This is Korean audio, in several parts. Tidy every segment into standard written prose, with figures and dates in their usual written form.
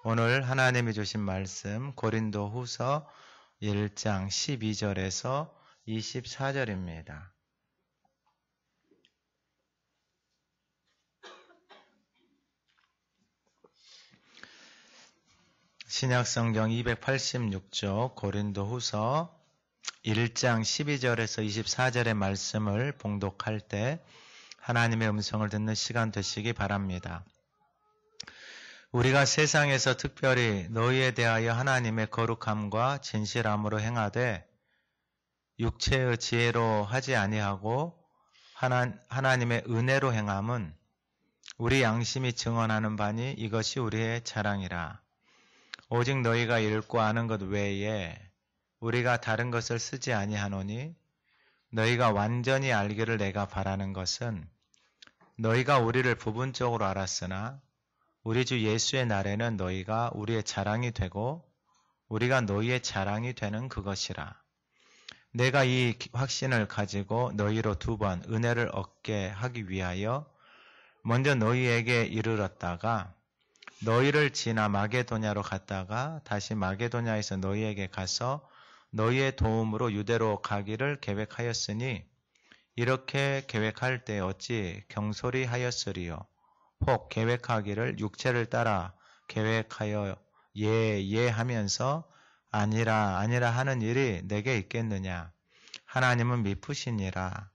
오늘 하나님이 주신 말씀 고린도 후서 1장 12절에서 24절입니다. 신약성경 286쪽 고린도 후서 1장 12절에서 24절의 말씀을 봉독할 때 하나님의 음성을 듣는 시간 되시기 바랍니다. 우리가 세상에서 특별히 너희에 대하여 하나님의 거룩함과 진실함으로 행하되 육체의 지혜로 하지 아니하고 하나님의 은혜로 행함은 우리 양심이 증언하는 바니 이것이 우리의 자랑이라. 오직 너희가 읽고 아는 것 외에 우리가 다른 것을 쓰지 아니하노니 너희가 완전히 알기를 내가 바라는 것은 너희가 우리를 부분적으로 알았으나 우리 주 예수의 날에는 너희가 우리의 자랑이 되고 우리가 너희의 자랑이 되는 그것이라. 내가 이 확신을 가지고 너희로 2번 은혜를 얻게 하기 위하여 먼저 너희에게 이르렀다가 너희를 지나 마게도냐로 갔다가 다시 마게도냐에서 너희에게 가서 너희의 도움으로 유대로 가기를 계획하였으니 이렇게 계획할 때 어찌 경솔히 하였으리요. 혹 계획하기를 육체를 따라 계획하여 예 하면서 아니라 하는 일이 내게 있겠느냐. 하나님은 미쁘시니라.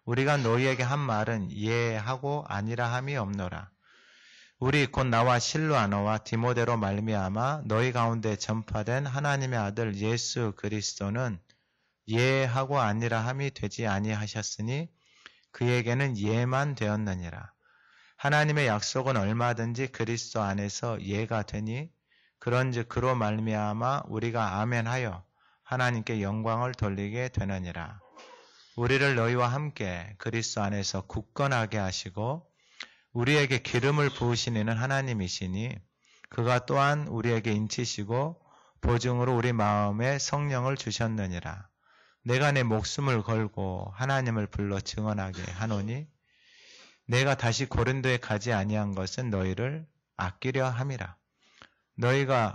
우리가 너희에게 한 말은 예 하고 아니라 함이 없노라. 우리 곧 나와 실로아너와 디모데로 말미암아 너희 가운데 전파된 하나님의 아들 예수 그리스도는 예 하고 아니라 함이 되지 아니하셨으니 그에게는 예만 되었느니라. 하나님의 약속은 얼마든지 그리스도 안에서 예가 되니 그런즉 그로 말미암아 우리가 아멘하여 하나님께 영광을 돌리게 되느니라. 우리를 너희와 함께 그리스도 안에서 굳건하게 하시고 우리에게 기름을 부으신 이는 하나님이시니 그가 또한 우리에게 인치시고 보증으로 우리 마음에 성령을 주셨느니라. 내가 내 목숨을 걸고 하나님을 불러 증언하게 하노니 내가 다시 고린도에 가지 아니한 것은 너희를 아끼려 함이라.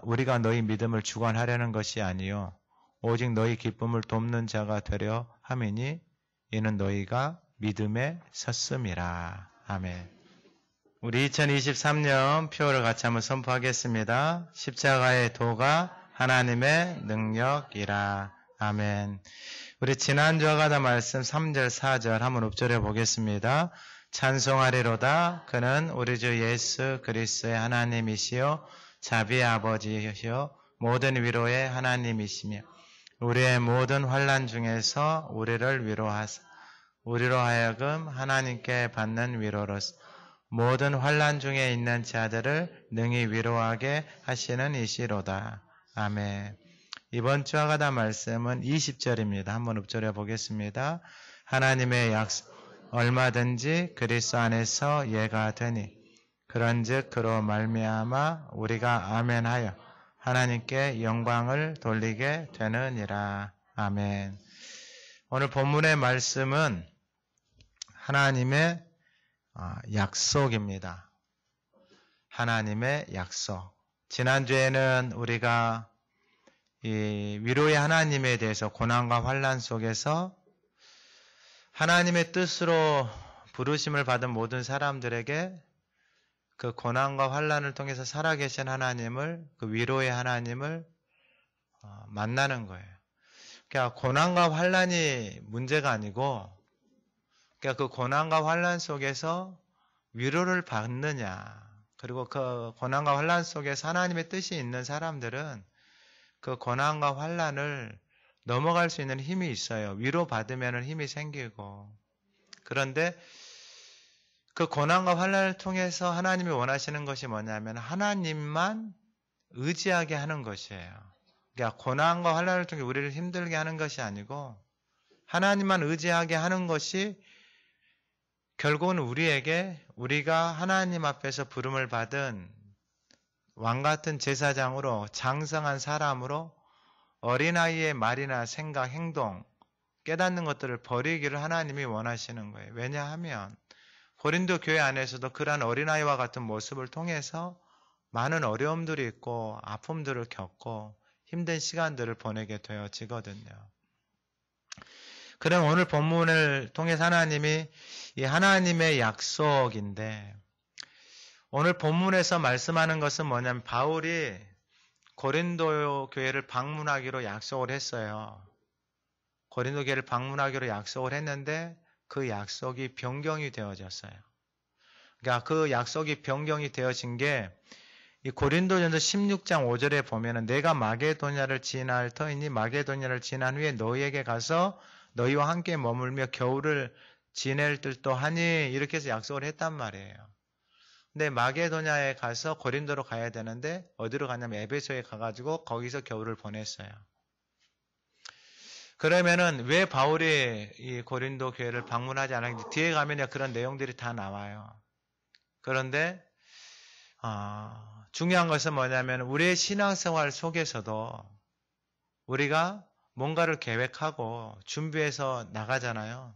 우리가 너희 믿음을 주관하려는 것이 아니요 오직 너희 기쁨을 돕는 자가 되려 함이니 이는 너희가 믿음에 섰음이라. 아멘. 우리 2023년 표를 같이 한번 선포하겠습니다. 십자가의 도가 하나님의 능력이라. 아멘. 우리 지난주와 같은 말씀 3절 4절 한번 읊조려 보겠습니다. 찬송하리로다. 그는 우리 주 예수 그리스도의 하나님이시요 자비의 아버지이시요 모든 위로의 하나님이시며 우리의 모든 환난 중에서 우리를 위로하사 우리로 하여금 하나님께 받는 위로로서 모든 환난 중에 있는 자들을 능히 위로하게 하시는 이시로다. 아멘. 이번 주와 같은 말씀은 20절입니다. 한번 읊조려 보겠습니다. 하나님의 약속 얼마든지 그리스도 안에서 예가 되니 그런즉 그로 말미암아 우리가 아멘하여 하나님께 영광을 돌리게 되느니라. 아멘. 오늘 본문의 말씀은 하나님의 약속입니다. 하나님의 약속. 지난주에는 우리가 이 위로의 하나님에 대해서 고난과 환난 속에서 하나님의 뜻으로 부르심을 받은 모든 사람들에게 그 고난과 환난을 통해서 살아계신 하나님을, 그 위로의 하나님을 만나는 거예요. 그러니까 고난과 환난이 문제가 아니고, 그러니까 그 고난과 환난 속에서 위로를 받느냐, 그리고 그 고난과 환난 속에서 하나님의 뜻이 있는 사람들은 그 고난과 환난을 넘어갈 수 있는 힘이 있어요. 위로받으면 힘이 생기고. 그런데 그 고난과 환난을 통해서 하나님이 원하시는 것이 뭐냐면 하나님만 의지하게 하는 것이에요. 그러니까 고난과 환난을 통해 우리를 힘들게 하는 것이 아니고 하나님만 의지하게 하는 것이 결국은 우리가 하나님 앞에서 부름을 받은 왕같은 제사장으로 장성한 사람으로 어린아이의 말이나 생각, 행동, 깨닫는 것들을 버리기를 하나님이 원하시는 거예요. 왜냐하면 고린도 교회 안에서도 그러한 어린아이와 같은 모습을 통해서 많은 어려움들이 있고 아픔들을 겪고 힘든 시간들을 보내게 되어지거든요. 그럼 오늘 본문을 통해서 하나님이 이 하나님의 약속인데 오늘 본문에서 말씀하는 것은 뭐냐면 바울이 고린도 교회를 방문하기로 약속을 했어요. 고린도 교회를 방문하기로 약속을 했는데 그 약속이 변경이 되어졌어요. 그러니까 그 약속이 변경이 되어진 게 이 고린도전서 16장 5절에 보면은 내가 마게도냐를 지날 터이니 마게도냐를 지난 후에 너희에게 가서 너희와 함께 머물며 겨울을 지낼 듯도 하니 이렇게 해서 약속을 했단 말이에요. 근데 마게도냐에 가서 고린도로 가야 되는데 어디로 가냐면 에베소에 가가지고 거기서 겨울을 보냈어요. 그러면은 왜 바울이 이 고린도 교회를 방문하지 않았는지 뒤에 가면 그런 내용들이 다 나와요. 그런데 중요한 것은 뭐냐면 우리의 신앙생활 속에서도 우리가 뭔가를 계획하고 준비해서 나가잖아요.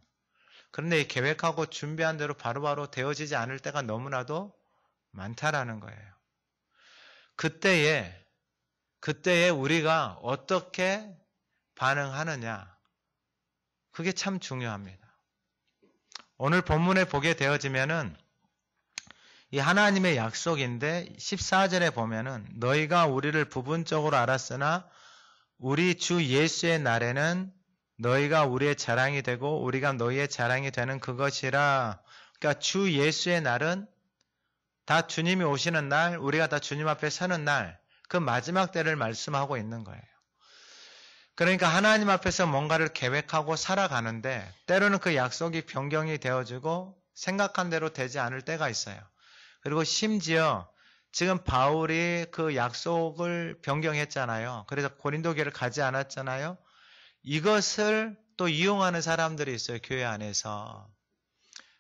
그런데 이 계획하고 준비한 대로 바로바로 되어지지 않을 때가 너무나도 많다라는 거예요. 그때에 우리가 어떻게 반응하느냐, 그게 참 중요합니다. 오늘 본문에 보게 되어지면은 이 하나님의 약속인데 14절에 보면은 너희가 우리를 부분적으로 알았으나 우리 주 예수의 날에는 너희가 우리의 자랑이 되고 우리가 너희의 자랑이 되는 그것이라. 그러니까 주 예수의 날은 다 주님이 오시는 날, 우리가 다 주님 앞에 서는 날, 그 마지막 때를 말씀하고 있는 거예요. 그러니까 하나님 앞에서 뭔가를 계획하고 살아가는데 때로는 그 약속이 변경이 되어지고 생각한 대로 되지 않을 때가 있어요. 그리고 심지어 지금 바울이 그 약속을 변경했잖아요. 그래서 고린도 교회를 가지 않았잖아요. 이것을 또 이용하는 사람들이 있어요. 교회 안에서.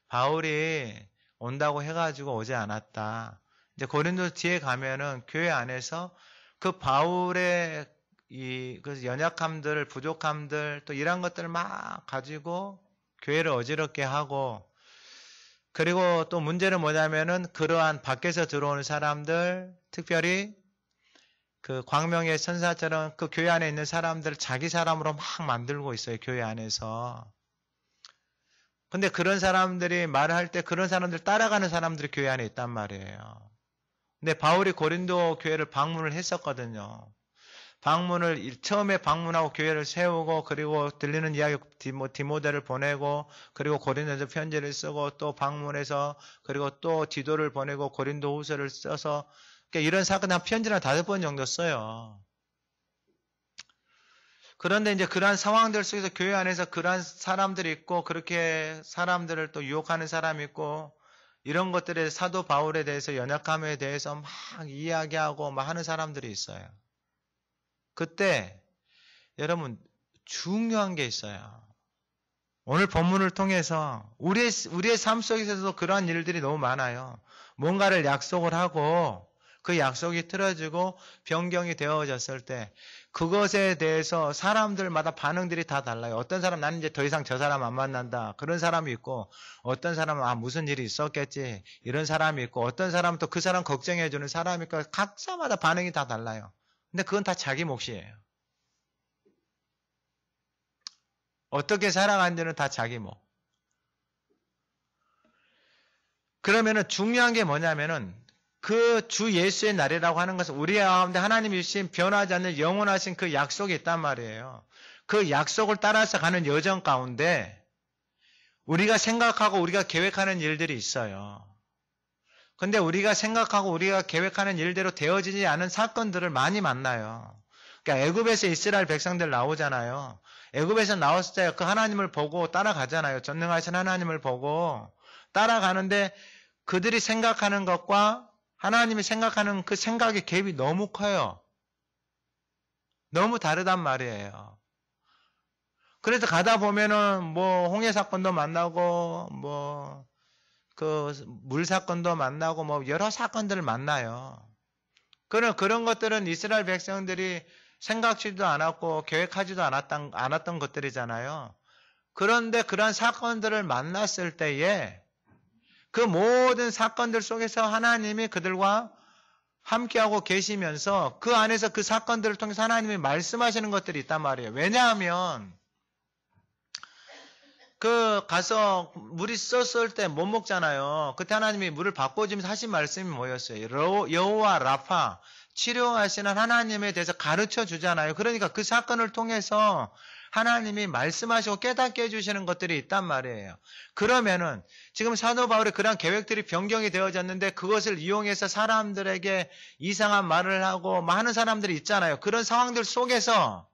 바울이 온다고 해가지고 오지 않았다. 이제 고린도 뒤에 가면은 교회 안에서 그 바울의 그 연약함들, 부족함들, 또 이런 것들을 막 가지고 교회를 어지럽게 하고, 그리고 또 문제는 뭐냐면은 그러한 밖에서 들어오는 사람들, 특별히 그 광명의 선사처럼 그 교회 안에 있는 사람들을 자기 사람으로 막 만들고 있어요. 교회 안에서. 근데 그런 사람들이 말을 할 때 그런 사람들 따라가는 사람들이 교회 안에 있단 말이에요. 근데 바울이 고린도 교회를 방문을 했었거든요. 처음에 방문하고 교회를 세우고, 그리고 들리는 이야기 디모데를 보내고, 그리고 고린도서 편지를 쓰고, 또 방문해서, 그리고 또 디도를 보내고, 고린도 후서를 써서, 그러니까 이런 사건 한 편지를 5번 정도 써요. 그런데 이제 그러한 상황들 속에서 교회 안에서 그러한 사람들이 있고, 그렇게 사람들을 또 유혹하는 사람이 있고, 이런 것들에 사도 바울에 대해서 연약함에 대해서 막 이야기하고 막 하는 사람들이 있어요. 그때 여러분 중요한 게 있어요. 오늘 본문을 통해서 우리의 삶 속에서도 그러한 일들이 너무 많아요. 뭔가를 약속을 하고 그 약속이 틀어지고 변경이 되어졌을 때 그것에 대해서 사람들마다 반응들이 다 달라요. 어떤 사람 나는 이제 더 이상 저 사람 안 만난다. 그런 사람이 있고, 어떤 사람은 무슨 일이 있었겠지. 이런 사람이 있고, 어떤 사람은 또 그 사람 걱정해주는 사람이 있고, 각자마다 반응이 다 달라요. 근데 그건 다 자기 몫이에요. 어떻게 살아가는지는 다 자기 몫. 그러면은 중요한 게 뭐냐면은 그 주 예수의 날이라고 하는 것은 우리 가운데 하나님이 주신 변하지 않는 영원하신 그 약속이 있단 말이에요. 그 약속을 따라서 가는 여정 가운데 우리가 생각하고 우리가 계획하는 일들이 있어요. 근데 우리가 생각하고 우리가 계획하는 일대로 되어지지 않은 사건들을 많이 만나요. 그러니까 애굽에서 이스라엘 백성들 나오잖아요. 애굽에서 나왔을 때 그 하나님을 보고 따라가잖아요. 전능하신 하나님을 보고 따라가는데 그들이 생각하는 것과 하나님이 생각하는 그 생각의 갭이 너무 커요. 너무 다르단 말이에요. 그래서 가다 보면은 뭐 홍해 사건도 만나고 뭐 그 물 사건도 만나고 뭐 여러 사건들을 만나요. 그런 것들은 이스라엘 백성들이 생각지도 않았고 계획하지도 않았던 것들이잖아요. 그런데 그런 사건들을 만났을 때에 그 모든 사건들 속에서 하나님이 그들과 함께하고 계시면서 그 안에서 그 사건들을 통해서 하나님이 말씀하시는 것들이 있단 말이에요. 왜냐하면 그 가서 물이 썼을 때 못 먹잖아요. 그때 하나님이 물을 바꿔주면서 하신 말씀이 뭐였어요? 여호와 라파, 치료하시는 하나님에 대해서 가르쳐 주잖아요. 그러니까 그 사건을 통해서 하나님이 말씀하시고 깨닫게 해주시는 것들이 있단 말이에요. 그러면은 지금 사도 바울의 그러한 계획들이 변경이 되어졌는데 그것을 이용해서 사람들에게 이상한 말을 하고 하는 사람들이 있잖아요. 그런 상황들 속에서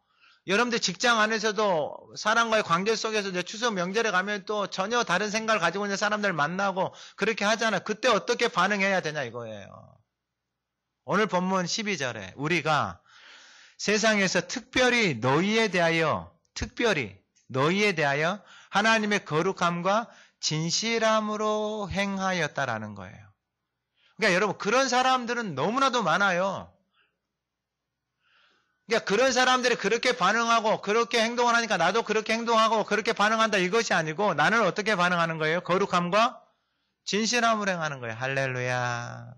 여러분들 직장 안에서도 사람과의 관계 속에서 이제 추석 명절에 가면 또 전혀 다른 생각을 가지고 있는 사람들 만나고 그렇게 하잖아요. 그때 어떻게 반응해야 되냐 이거예요. 오늘 본문 12절에 우리가 세상에서 특별히 너희에 대하여 하나님의 거룩함과 진실함으로 행하였다라는 거예요. 그러니까 여러분 그런 사람들은 너무나도 많아요. 그러니까 그런 사람들이 그렇게 반응하고 그렇게 행동을 하니까 나도 그렇게 행동하고 그렇게 반응한다 이것이 아니고 나는 어떻게 반응하는 거예요? 거룩함과 진실함으로 행하는 거예요. 할렐루야.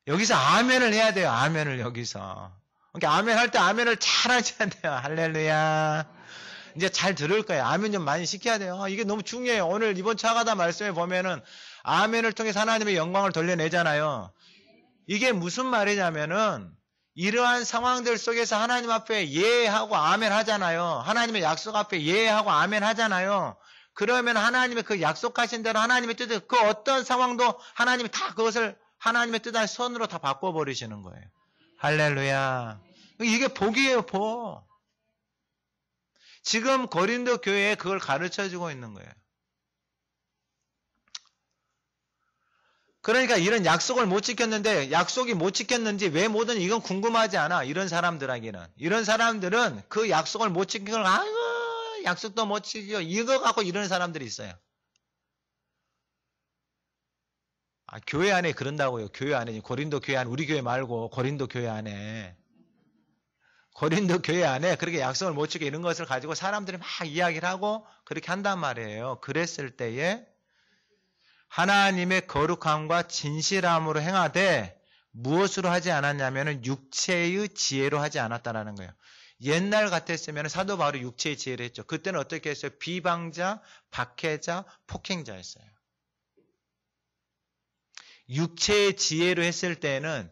여기서 아멘을 해야 돼요. 아멘을 여기서. 그러니까 아멘 할 때 아멘을 잘 하셔야 돼요. 할렐루야. 이제 잘 들을 거예요. 아멘 좀 많이 시켜야 돼요. 이게 너무 중요해요. 오늘 이번 차가다 말씀에 보면은 아멘을 통해서 하나님의 영광을 돌려내잖아요. 이게 무슨 말이냐면은 이러한 상황들 속에서 하나님 앞에 예하고 아멘 하잖아요. 하나님의 약속 앞에 예하고 아멘 하잖아요. 그러면 하나님의 그 약속하신 대로 하나님의 뜻을 그 어떤 상황도 하나님이 다 그것을 하나님의 뜻 안에 선으로 다 바꿔버리시는 거예요. 할렐루야. 이게 복이에요, 복. 지금 고린도 교회에 그걸 가르쳐주고 있는 거예요. 그러니까 이런 약속을 못 지켰는데 약속이 못 지켰는지 왜 못은 이건 궁금하지 않아. 이런 사람들에게는. 이런 사람들은 그 약속을 못 지킨 걸 아이고 약속도 못 지켜 이거 갖고 이러는 사람들이 있어요. 교회 안에 그런다고요. 교회 안에 고린도 교회 안에 우리 교회 말고 고린도 교회 안에 그렇게 약속을 못 지켜 이런 것을 가지고 사람들이 막 이야기를 하고 그렇게 한단 말이에요. 그랬을 때에 하나님의 거룩함과 진실함으로 행하되 무엇으로 하지 않았냐면 육체의 지혜로 하지 않았다라는 거예요. 옛날 같았으면 사도 바울이 육체의 지혜를 했죠. 그때는 어떻게 했어요? 비방자, 박해자, 폭행자였어요. 육체의 지혜로 했을 때는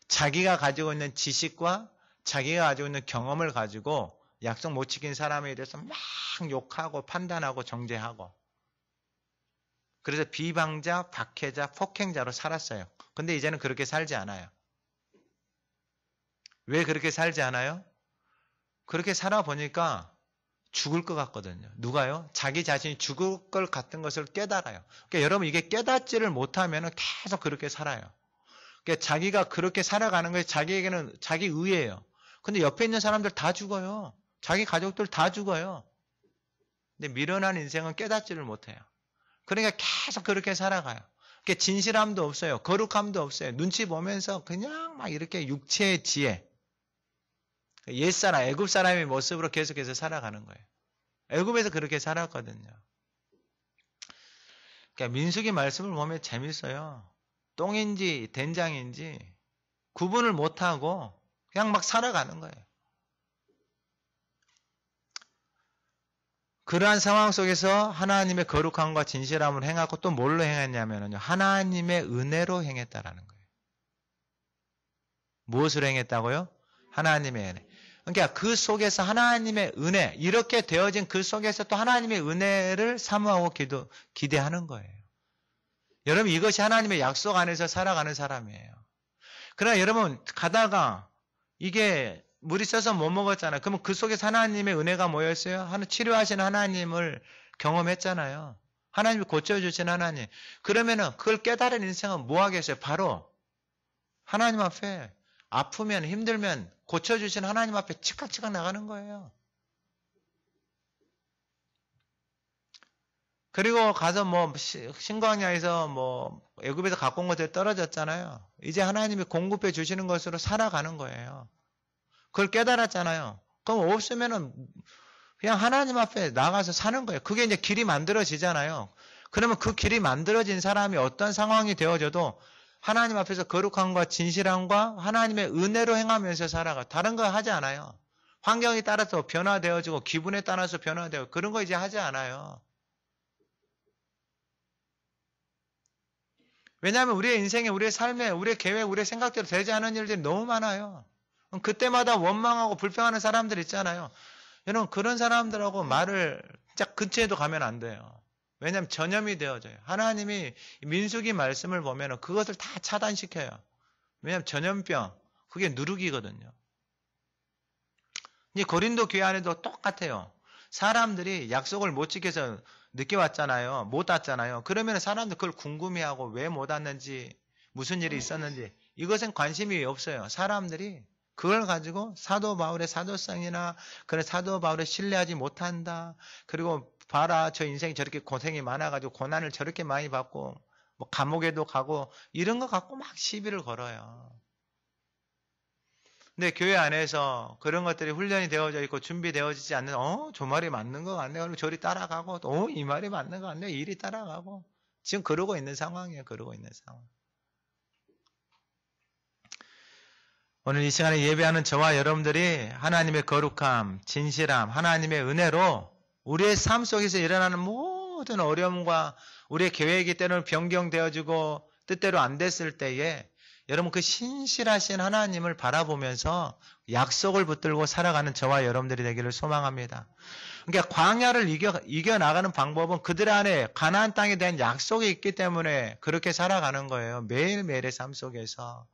자기가 가지고 있는 지식과 자기가 가지고 있는 경험을 가지고 약속 못 지킨 사람에 대해서 막 욕하고 판단하고 정죄하고 그래서 비방자, 박해자, 폭행자로 살았어요. 근데 이제는 그렇게 살지 않아요. 왜 그렇게 살지 않아요? 그렇게 살아보니까 죽을 것 같거든요. 누가요? 자기 자신이 죽을 것 같은 것을 깨달아요. 그러니까 여러분 이게 깨닫지를 못하면 계속 그렇게 살아요. 그러니까 자기가 그렇게 살아가는 것이 자기에게는 자기 의예요. 근데 옆에 있는 사람들 다 죽어요. 자기 가족들 다 죽어요. 근데 미련한 인생은 깨닫지를 못해요. 그러니까 계속 그렇게 살아가요. 그러니까 진실함도 없어요. 거룩함도 없어요. 눈치 보면서 그냥 막 이렇게 육체의 지혜. 옛사람, 애굽 사람의 모습으로 계속해서 살아가는 거예요. 애굽에서 그렇게 살았거든요. 그러니까 민수기 말씀을 보면 재밌어요. 똥인지 된장인지 구분을 못하고 그냥 막 살아가는 거예요. 그러한 상황 속에서 하나님의 거룩함과 진실함을 행하고 또 뭘로 행했냐면요. 하나님의 은혜로 행했다라는 거예요. 무엇으로 행했다고요? 하나님의 은혜. 그러니까 그 속에서 하나님의 은혜, 이렇게 되어진 그 속에서 또 하나님의 은혜를 사모하고 기대하는 거예요. 여러분 이것이 하나님의 약속 안에서 살아가는 사람이에요. 그러나 여러분 가다가 이게 물이 써서 못 먹었잖아요. 그러면 그 속에서 하나님의 은혜가 뭐였어요? 치료하시는 하나님을 경험했잖아요. 하나님이 고쳐주신 하나님. 그러면은 그걸 깨달은 인생은 뭐 하겠어요? 바로 하나님 앞에 아프면 힘들면 고쳐주신 하나님 앞에 치각치각 나가는 거예요. 그리고 가서 신광야에서 애굽에서 갖고 온 것들이 떨어졌잖아요. 이제 하나님이 공급해 주시는 것으로 살아가는 거예요. 그걸 깨달았잖아요. 그럼 없으면은 그냥 하나님 앞에 나가서 사는 거예요. 그게 이제 길이 만들어지잖아요. 그러면 그 길이 만들어진 사람이 어떤 상황이 되어져도 하나님 앞에서 거룩함과 진실함과 하나님의 은혜로 행하면서 살아가. 다른 거 하지 않아요. 환경에 따라서 변화되어지고 기분에 따라서 변화되고 그런 거 이제 하지 않아요. 왜냐하면 우리의 인생에, 우리의 삶에, 우리의 계획, 우리의 생각대로 되지 않은 일들이 너무 많아요. 그때마다 원망하고 불평하는 사람들 있잖아요. 여러분 그런 사람들하고 말을 짝 근처에도 가면 안 돼요. 왜냐하면 전염이 되어져요. 하나님이 민수기 말씀을 보면 그것을 다 차단시켜요. 왜냐하면 전염병, 그게 누룩이거든요. 이 고린도 교회 안에도 똑같아요. 사람들이 약속을 못 지켜서 늦게 왔잖아요. 못 왔잖아요. 그러면 사람들 그걸 궁금해하고 왜 못 왔는지, 무슨 일이 있었는지 이것엔 관심이 없어요. 사람들이 그걸 가지고 사도 바울의 사도성이나 그런 사도 바울을 신뢰하지 못한다. 그리고 봐라, 저 인생이 저렇게 고생이 많아가지고 고난을 저렇게 많이 받고 뭐 감옥에도 가고 이런 거 갖고 막 시비를 걸어요. 근데 교회 안에서 그런 것들이 훈련이 되어져 있고 준비되어지지 않는, 저 말이 맞는 것 같네. 그리고 저리 따라가고, 이 말이 맞는 것 같네. 일이 따라가고. 지금 그러고 있는 상황이에요. 그러고 있는 상황. 오늘 이 시간에 예배하는 저와 여러분들이 하나님의 거룩함, 진실함, 하나님의 은혜로 우리의 삶 속에서 일어나는 모든 어려움과 우리의 계획이 때로는 변경되어지고 뜻대로 안 됐을 때에 여러분 그 신실하신 하나님을 바라보면서 약속을 붙들고 살아가는 저와 여러분들이 되기를 소망합니다. 그러니까 광야를 이겨나가는 방법은 그들 안에 가나안 땅에 대한 약속이 있기 때문에 그렇게 살아가는 거예요. 매일매일의 삶 속에서.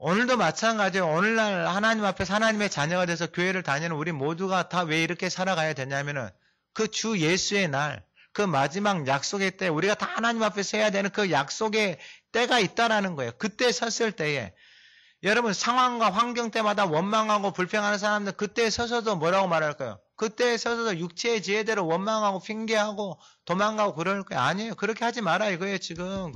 오늘도 마찬가지예요. 오늘날 하나님 앞에서 하나님의 자녀가 돼서 교회를 다니는 우리 모두가 다 왜 이렇게 살아가야 되냐면은 그 주 예수의 날, 그 마지막 약속의 때 우리가 다 하나님 앞에서 해야 되는 그 약속의 때가 있다라는 거예요. 그때 섰을 때에 여러분 상황과 환경 때마다 원망하고 불평하는 사람들 그때 서서도 뭐라고 말할까요? 그때 서서도 육체의 지혜대로 원망하고 핑계하고 도망가고 그럴 거예요. 아니에요. 그렇게 하지 마라 이거예요. 지금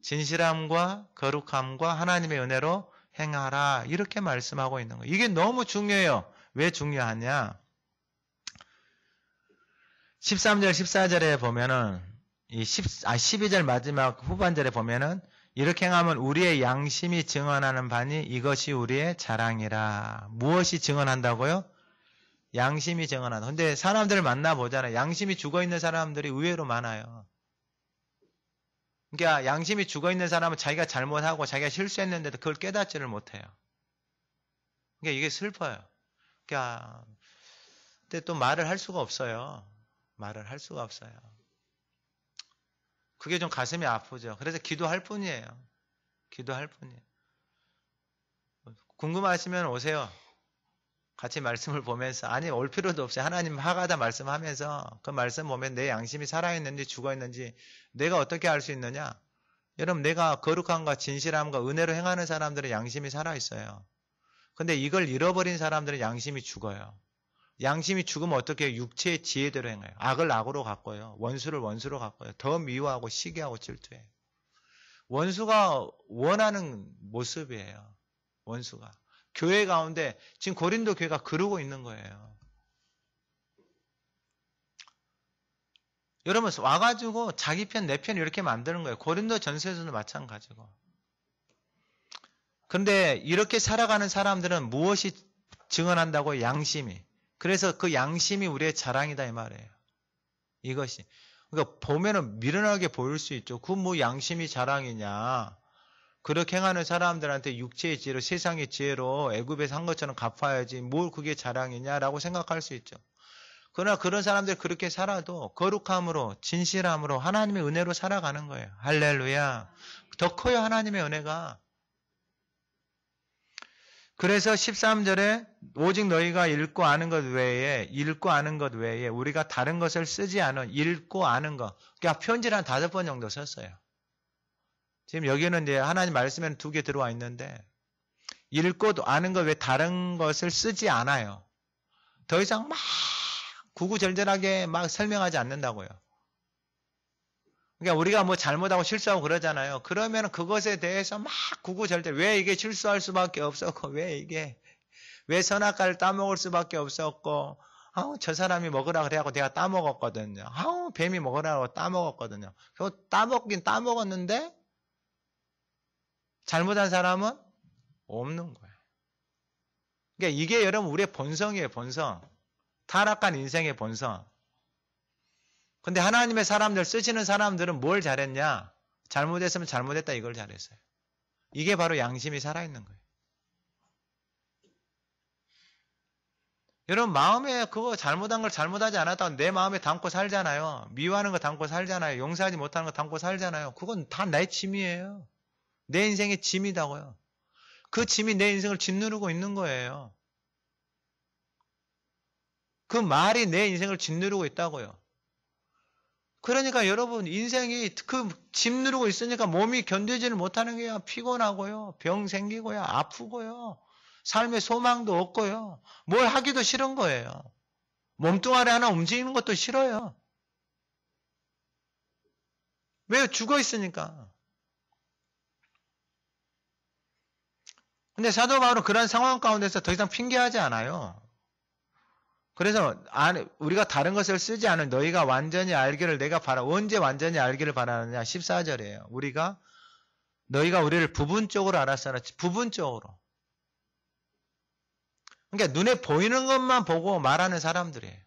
진실함과 거룩함과 하나님의 은혜로 행하라 이렇게 말씀하고 있는 거예요. 이게 너무 중요해요. 왜 중요하냐? 13절 14절에 보면은 12절 마지막 후반절에 보면은 이렇게 행하면 우리의 양심이 증언하는 바니 이것이 우리의 자랑이라. 무엇이 증언한다고요? 양심이 증언한다. 근데 사람들을 만나보잖아요. 양심이 죽어있는 사람들이 의외로 많아요. 그러니까 양심이 죽어있는 사람은 자기가 잘못하고 자기가 실수했는데도 그걸 깨닫지를 못해요. 그러니까 이게 슬퍼요. 그러니까 근데 또 말을 할 수가 없어요. 말을 할 수가 없어요. 그게 좀 가슴이 아프죠. 그래서 기도할 뿐이에요. 기도할 뿐이에요. 궁금하시면 오세요. 같이 말씀을 보면서 아니 올 필요도 없어요. 하나님 하가다 말씀하면서 그 말씀 보면 내 양심이 살아있는지 죽어있는지 내가 어떻게 알 수 있느냐. 여러분 내가 거룩함과 진실함과 은혜로 행하는 사람들은 양심이 살아있어요. 근데 이걸 잃어버린 사람들은 양심이 죽어요. 양심이 죽으면 어떻게 해요? 육체의 지혜대로 행해요. 악을 악으로 갚고요. 원수를 원수로 갚고요. 더 미워하고 시기하고 질투해요. 원수가 원하는 모습이에요. 원수가. 교회 가운데 지금 고린도 교회가 그러고 있는 거예요. 여러분 와가지고 자기 편 내 편 이렇게 만드는 거예요. 고린도 전서에서도 마찬가지고. 그런데 이렇게 살아가는 사람들은 무엇이 증언한다고? 양심이. 그래서 그 양심이 우리의 자랑이다 이 말이에요. 이것이. 그러니까 보면은 미련하게 보일 수 있죠. 그 뭐 양심이 자랑이냐. 그렇게 행하는 사람들한테 육체의 지혜로 세상의 지혜로 애굽에서 한 것처럼 갚아야지 뭘 그게 자랑이냐라고 생각할 수 있죠. 그러나 그런 사람들이 그렇게 살아도 거룩함으로 진실함으로 하나님의 은혜로 살아가는 거예요. 할렐루야. 더 커요 하나님의 은혜가. 그래서 13절에 오직 너희가 읽고 아는 것 외에 우리가 다른 것을 쓰지 않은 읽고 아는 것. 그러니까 편지를 한 5번 정도 썼어요. 지금 여기는 이제 하나님 말씀에는 2개 들어와 있는데 읽고 아는 것 외에 다른 것을 쓰지 않아요. 더 이상 막 구구절절하게 막 설명하지 않는다고요. 그러니까 우리가 뭐 잘못하고 실수하고 그러잖아요. 그러면 그것에 대해서 막 구구절절 왜 이게 실수할 수밖에 없었고 왜 선악과를 따먹을 수밖에 없었고 아우, 저 사람이 먹으라 그래갖고 내가 따먹었거든요. 아우, 뱀이 먹으라고 따먹었거든요. 그거 따먹긴 따먹었는데, 잘못한 사람은 없는 거예요. 그러니까 이게 여러분 우리의 본성이에요, 본성. 타락한 인생의 본성. 근데 하나님의 사람들, 쓰시는 사람들은 뭘 잘했냐? 잘못했으면 잘못했다 이걸 잘했어요. 이게 바로 양심이 살아있는 거예요. 여러분 마음에 그거 잘못한 걸 잘못하지 않았다고 내 마음에 담고 살잖아요. 미워하는 거 담고 살잖아요. 용서하지 못하는 거 담고 살잖아요. 그건 다 내 짐이에요. 내 인생의 짐이다고요. 그 짐이 내 인생을 짓누르고 있는 거예요. 그 말이 내 인생을 짓누르고 있다고요. 그러니까 여러분 인생이 그 짐 누르고 있으니까 몸이 견디지를 못하는 게야. 피곤하고요. 병 생기고요. 아프고요. 삶의 소망도 없고요. 뭘 하기도 싫은 거예요. 몸뚱아리 하나 움직이는 것도 싫어요. 왜? 죽어 있으니까. 근데 사도 바울은 그런 상황 가운데서 더 이상 핑계하지 않아요. 그래서 우리가 다른 것을 쓰지 않은 너희가 완전히 알기를 내가 바라. 언제 완전히 알기를 바라느냐? 14절이에요. 너희가 우리를 부분적으로 알았으나 부분적으로. 그러니까 눈에 보이는 것만 보고 말하는 사람들이에요.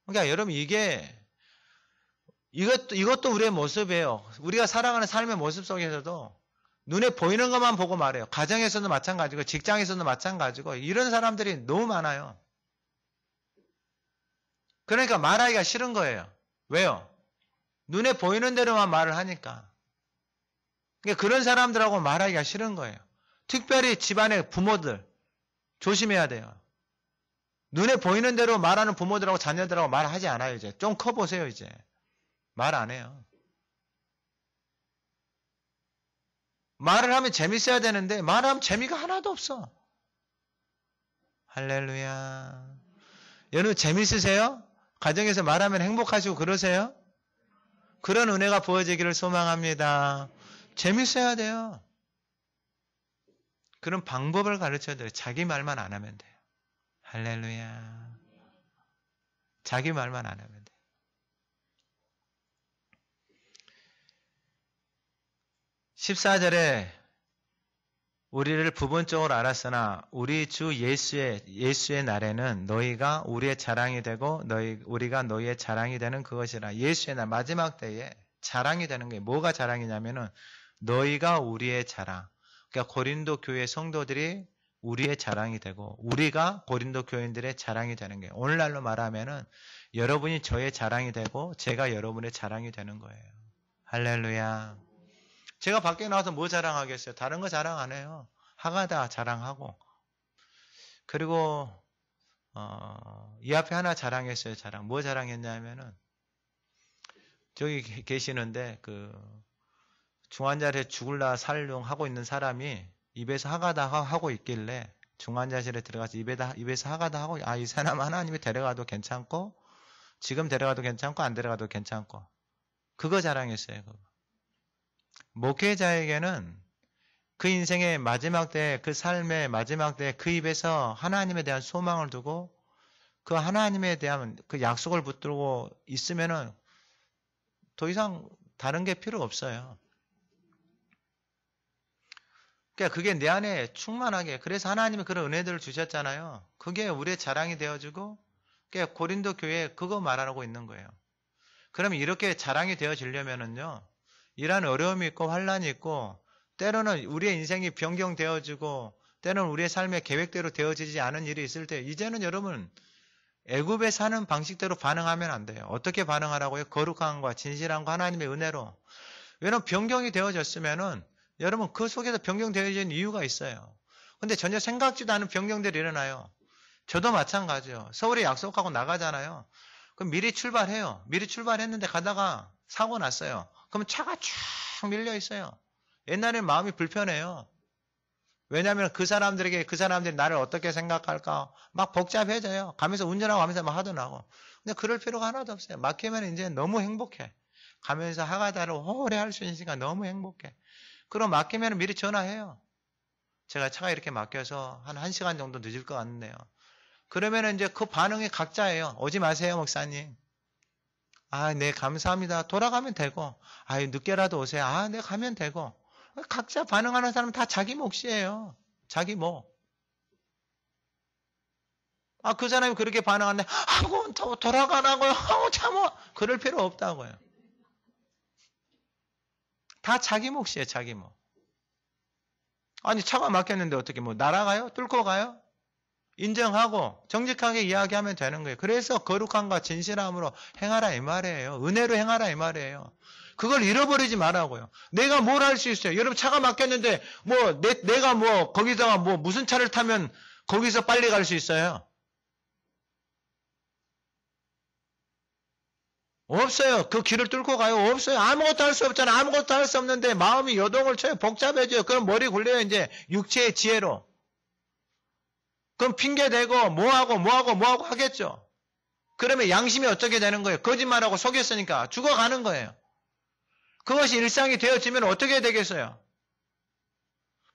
그러니까 여러분 이것도 우리의 모습이에요. 우리가 살아가는 삶의 모습 속에서도 눈에 보이는 것만 보고 말해요. 가정에서도 마찬가지고 직장에서도 마찬가지고 이런 사람들이 너무 많아요. 그러니까 말하기가 싫은 거예요. 왜요? 눈에 보이는 대로만 말을 하니까. 그러니까 그런 사람들하고 말하기가 싫은 거예요. 특별히 집안의 부모들 조심해야 돼요. 눈에 보이는 대로 말하는 부모들하고 자녀들하고 말하지 않아요. 이제 좀 커보세요. 이제 말 안 해요. 말을 하면 재밌어야 되는데 말하면 재미가 하나도 없어. 할렐루야. 여러분 재밌으세요? 가정에서 말하면 행복하시고 그러세요? 그런 은혜가 부어지기를 소망합니다. 재밌어야 돼요. 그런 방법을 가르쳐야 돼요. 자기 말만 안 하면 돼요. 할렐루야. 자기 말만 안 하면 돼요. 14절에 우리를 부분적으로 알았으나 우리 주 예수의 날에는 너희가 우리의 자랑이 되고 우리가 너희의 자랑이 되는 그것이라. 예수의 날 마지막 때에 자랑이 되는 게 뭐가 자랑이냐면은 너희가 우리의 자랑. 그러니까 고린도 교회 성도들이 우리의 자랑이 되고 우리가 고린도 교인들의 자랑이 되는 거예요. 오늘날로 말하면은 여러분이 저의 자랑이 되고 제가 여러분의 자랑이 되는 거예요. 할렐루야. 제가 밖에 나와서 뭐 자랑하겠어요? 다른 거 자랑 안 해요. 하가다 자랑하고. 그리고 이 앞에 하나 자랑했어요. 뭐 자랑했냐면은 저기 계시는데 그 중환자실에 죽을라 살롱 하고 있는 사람이 입에서 하가다 하고 있길래 중환자실에 들어가서 입에서 하가다 하고 이 사람 하나님이 데려가도 괜찮고 지금 데려가도 괜찮고 안 데려가도 괜찮고 그거 자랑했어요. 그거. 목회자에게는 그 인생의 마지막 때, 그 삶의 마지막 때 그 입에서 하나님에 대한 소망을 두고 그 하나님에 대한 그 약속을 붙들고 있으면은 더 이상 다른 게 필요 없어요. 그러니까 그게 내 안에 충만하게, 그래서 하나님이 그런 은혜들을 주셨잖아요. 그게 우리의 자랑이 되어지고, 그러니까 고린도 교회에 그거 말하고 있는 거예요. 그러면 이렇게 자랑이 되어지려면은요, 이런 어려움이 있고 환란이 있고 때로는 우리의 인생이 변경되어지고 때로는 우리의 삶의 계획대로 되어지지 않은 일이 있을 때 이제는 여러분 애굽에 사는 방식대로 반응하면 안 돼요. 어떻게 반응하라고요? 거룩함과 진실함과 하나님의 은혜로. 왜냐하면 변경이 되어졌으면은 여러분 그 속에서 변경되어진 이유가 있어요. 근데 전혀 생각지도 않은 변경들이 일어나요. 저도 마찬가지예요. 서울에 약속하고 나가잖아요. 그럼 미리 출발해요. 미리 출발했는데 가다가 사고 났어요. 그러면 차가 쫙 밀려 있어요. 옛날에는 마음이 불편해요. 왜냐하면 그 사람들이 나를 어떻게 생각할까 막 복잡해져요. 가면서 운전하고 가면서 막 하더라고. 근데 그럴 필요가 하나도 없어요. 막히면 이제 너무 행복해. 가면서 하가다를 오래 할 수 있으니까 너무 행복해. 그럼 막히면 미리 전화해요. 제가 차가 이렇게 막혀서 한 1시간 정도 늦을 것 같네요. 그러면 이제 그 반응이 각자예요. 오지 마세요, 목사님. 아, 네, 감사합니다. 돌아가면 되고. 아, 늦게라도 오세요. 아, 네, 가면 되고. 각자 반응하는 사람은 다 자기 몫이에요. 자기 몫. 아, 그 사람이 그렇게 반응하는데, 아고, 돌아가라고요. 아우, 참어. 그럴 필요 없다고요. 다 자기 몫이에요, 자기 몫. 아니, 차가 막혔는데 어떻게 뭐, 날아가요? 뚫고 가요? 인정하고 정직하게 이야기하면 되는 거예요. 그래서 거룩함과 진실함으로 행하라 이 말이에요. 은혜로 행하라 이 말이에요. 그걸 잃어버리지 말라고요. 내가 뭘 할 수 있어요? 여러분 차가 막혔는데 뭐 내가 뭐 거기다가 뭐 무슨 차를 타면 거기서 빨리 갈 수 있어요? 없어요. 그 길을 뚫고 가요? 없어요. 아무것도 할 수 없잖아요. 아무것도 할 수 없는데 마음이 요동을 쳐요. 복잡해져요. 그럼 머리 굴려요. 이제 육체의 지혜로. 그럼 핑계대고 뭐하고 하겠죠. 그러면 양심이 어떻게 되는 거예요? 거짓말하고 속였으니까 죽어가는 거예요. 그것이 일상이 되어지면 어떻게 되겠어요?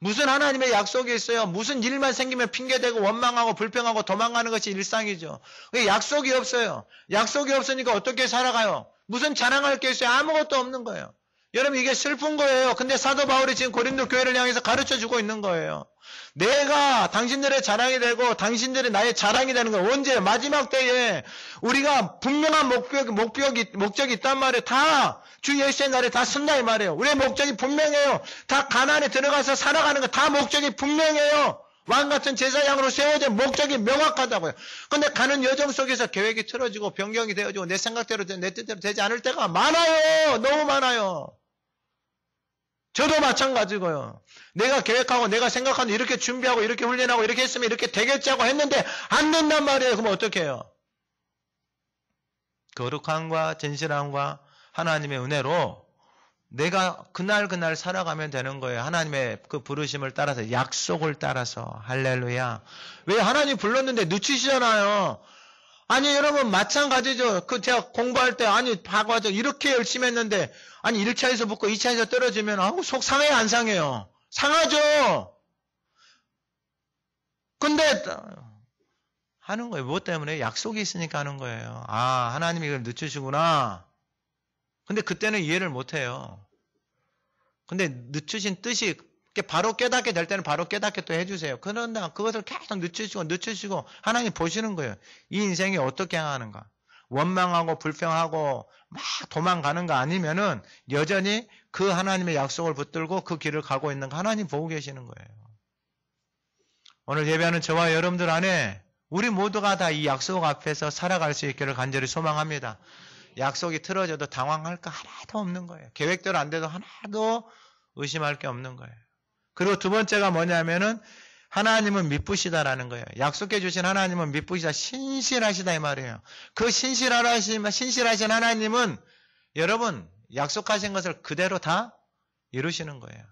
무슨 하나님의 약속이 있어요? 무슨 일만 생기면 핑계대고 원망하고 불평하고 도망가는 것이 일상이죠. 왜 약속이 없어요? 약속이 없으니까 어떻게 살아가요? 무슨 자랑할 게 있어요? 아무것도 없는 거예요. 여러분 이게 슬픈 거예요. 근데 사도 바울이 지금 고린도 교회를 향해서 가르쳐주고 있는 거예요. 내가 당신들의 자랑이 되고 당신들이 나의 자랑이 되는 거 언제? 마지막 때에 우리가 분명한 목적이 있단 말이에요. 다 주 예수의 날에 다 쓴다 이 말이에요. 우리의 목적이 분명해요. 다 가나안에 들어가서 살아가는 거 다 목적이 분명해요. 왕같은 제사장으로 세워진 목적이 명확하다고요. 근데 가는 여정 속에서 계획이 틀어지고 변경이 되어지고 내 생각대로 내 뜻대로 되지 않을 때가 많아요. 너무 많아요. 저도 마찬가지고요. 내가 계획하고 내가 생각하는 이렇게 준비하고 이렇게 훈련하고 이렇게 했으면 이렇게 되겠지 하고 했는데 안 된단 말이에요. 그럼 어떻게 해요? 거룩함과 진실함과 하나님의 은혜로 내가 그날 살아가면 되는 거예요. 하나님의 그 부르심을 따라서 약속을 따라서 할렐루야. 왜 하나님 불렀는데 늦추시잖아요. 아니 여러분 마찬가지죠. 그 제가 공부할 때 아니 봐가지고 이렇게 열심히 했는데 아니 1차에서 붙고 2차에서 떨어지면 아우 속 상해요 안 상해요? 상하죠. 근데 하는 거예요. 무엇 때문에? 약속이 있으니까 하는 거예요. 아 하나님이 이걸 늦추시구나. 근데 그때는 이해를 못해요. 근데 늦추신 뜻이 바로 깨닫게 될 때는 바로 깨닫게 또 해주세요. 그런데 그것을 계속 늦추시고 하나님 보시는 거예요. 이 인생이 어떻게 행하는가. 원망하고 불평하고 막 도망가는 거 아니면은 여전히 그 하나님의 약속을 붙들고 그 길을 가고 있는 거 하나님 보고 계시는 거예요. 오늘 예배하는 저와 여러분들 안에 우리 모두가 다 이 약속 앞에서 살아갈 수 있기를 간절히 소망합니다. 약속이 틀어져도 당황할 거 하나도 없는 거예요. 계획대로 안 돼도 하나도 의심할 게 없는 거예요. 그리고 두 번째가 뭐냐면은 하나님은 미쁘시다라는 거예요. 약속해 주신 하나님은 미쁘시다, 신실하시다 이 말이에요. 그 신실하신 하나님은 여러분 약속하신 것을 그대로 다 이루시는 거예요.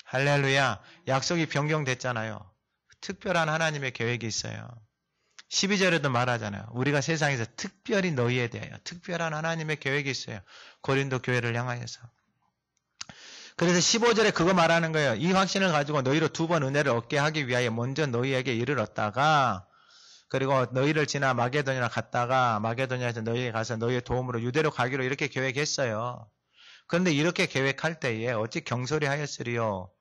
할렐루야. 약속이 변경됐잖아요. 특별한 하나님의 계획이 있어요. 12절에도 말하잖아요. 우리가 세상에서 특별히 너희에 대하여 특별한 하나님의 계획이 있어요. 고린도 교회를 향하여서. 그래서 15절에 그거 말하는 거예요. 이 확신을 가지고 너희로 두 번 은혜를 얻게 하기 위하여 먼저 너희에게 이르렀다가 그리고 너희를 지나 마게도냐로 갔다가 마게도냐에서 너희에게 가서 너희의 도움으로 유대로 가기로 이렇게 계획했어요. 그런데 이렇게 계획할 때에 어찌 경솔히 하였으리요.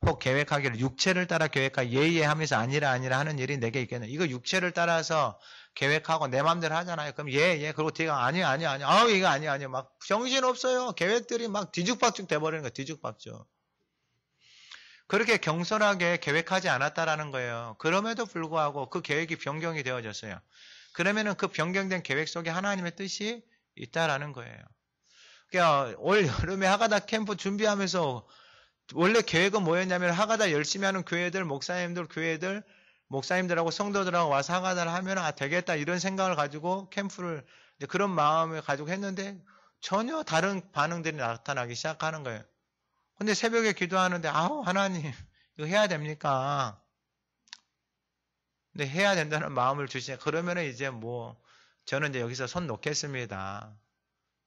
혹 계획하기를 육체를 따라 계획하 예하면서 아니라 하는 일이 내게 있겠네. 이거 육체를 따라서 계획하고 내 마음대로 하잖아요. 그럼 그리고 뒤가 아니요. 아우 이거 아니요. 막 정신 없어요. 계획들이 막 뒤죽박죽 돼버리는 거예요. 뒤죽박죽. 그렇게 경솔하게 계획하지 않았다라는 거예요. 그럼에도 불구하고 그 계획이 변경이 되어졌어요. 그러면은 그 변경된 계획 속에 하나님의 뜻이 있다라는 거예요. 그러니까 올 여름에 하가다 캠프 준비하면서 원래 계획은 뭐였냐면 하가다 열심히 하는 교회들, 목사님들하고 성도들하고 와서 하가다를 하면 되겠다 이런 생각을 가지고 캠프를 그런 마음을 가지고 했는데 전혀 다른 반응들이 나타나기 시작하는 거예요. 근데 새벽에 기도하는데 아우 하나님 이거 해야 됩니까? 근데 해야 된다는 마음을 주시냐. 그러면은 이제 저는 이제 여기서 손 놓겠습니다.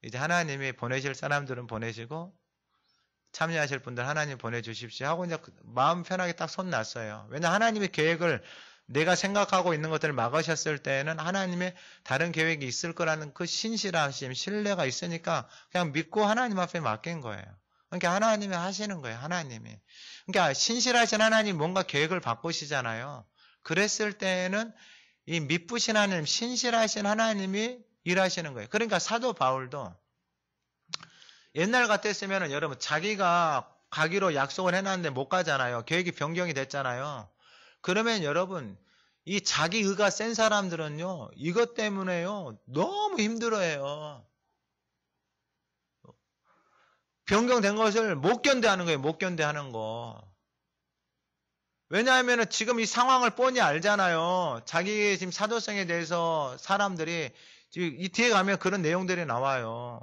이제 하나님이 보내실 사람들은 보내시고 참여하실 분들 하나님 보내주십시오 하고 이제 마음 편하게 딱 손 놨어요. 왜냐하면 하나님의 계획을 내가 생각하고 있는 것들을 막으셨을 때에는 하나님의 다른 계획이 있을 거라는 그 신실하심, 신뢰가 있으니까 그냥 믿고 하나님 앞에 맡긴 거예요. 그러니까 하나님이 하시는 거예요. 하나님이. 그러니까 신실하신 하나님 뭔가 계획을 바꾸시잖아요. 그랬을 때에는 이 미쁘신 하나님, 신실하신 하나님이 일하시는 거예요. 그러니까 사도 바울도 옛날 같았으면 여러분 자기가 가기로 약속을 해놨는데 못 가잖아요. 계획이 변경이 됐잖아요. 그러면 여러분 이 자기 의가 센 사람들은요. 이것 때문에요. 너무 힘들어해요. 변경된 것을 못 견뎌하는 거예요. 못 견뎌하는 거. 왜냐하면 지금 이 상황을 뻔히 알잖아요. 자기의 지금 사도성에 대해서 사람들이 지금 이 뒤에 가면 그런 내용들이 나와요.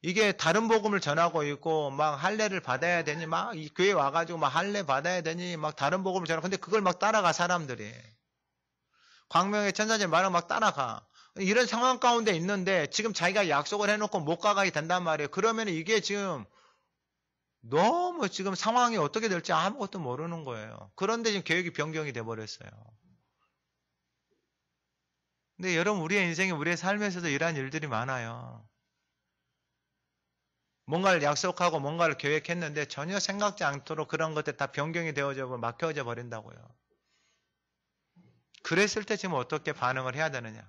이게 다른 복음을 전하고 있고 막 할례를 받아야 되니 막 이 교회 와가지고 막 할례 받아야 되니 막 다른 복음을 전하고 근데 그걸 막 따라가 사람들이. 광명의 천사제 말을 막 따라가. 이런 상황 가운데 있는데 지금 자기가 약속을 해놓고 못 가게 된단 말이에요. 그러면 이게 지금 너무 지금 상황이 어떻게 될지 아무것도 모르는 거예요. 그런데 지금 계획이 변경이 돼버렸어요. 근데 여러분 우리의 인생에 우리의 삶에서도 이러한 일들이 많아요. 뭔가를 약속하고 뭔가를 계획했는데 전혀 생각지 않도록 그런 것들 다 변경이 되어져 막혀져 버린다고요. 그랬을 때 지금 어떻게 반응을 해야 되느냐?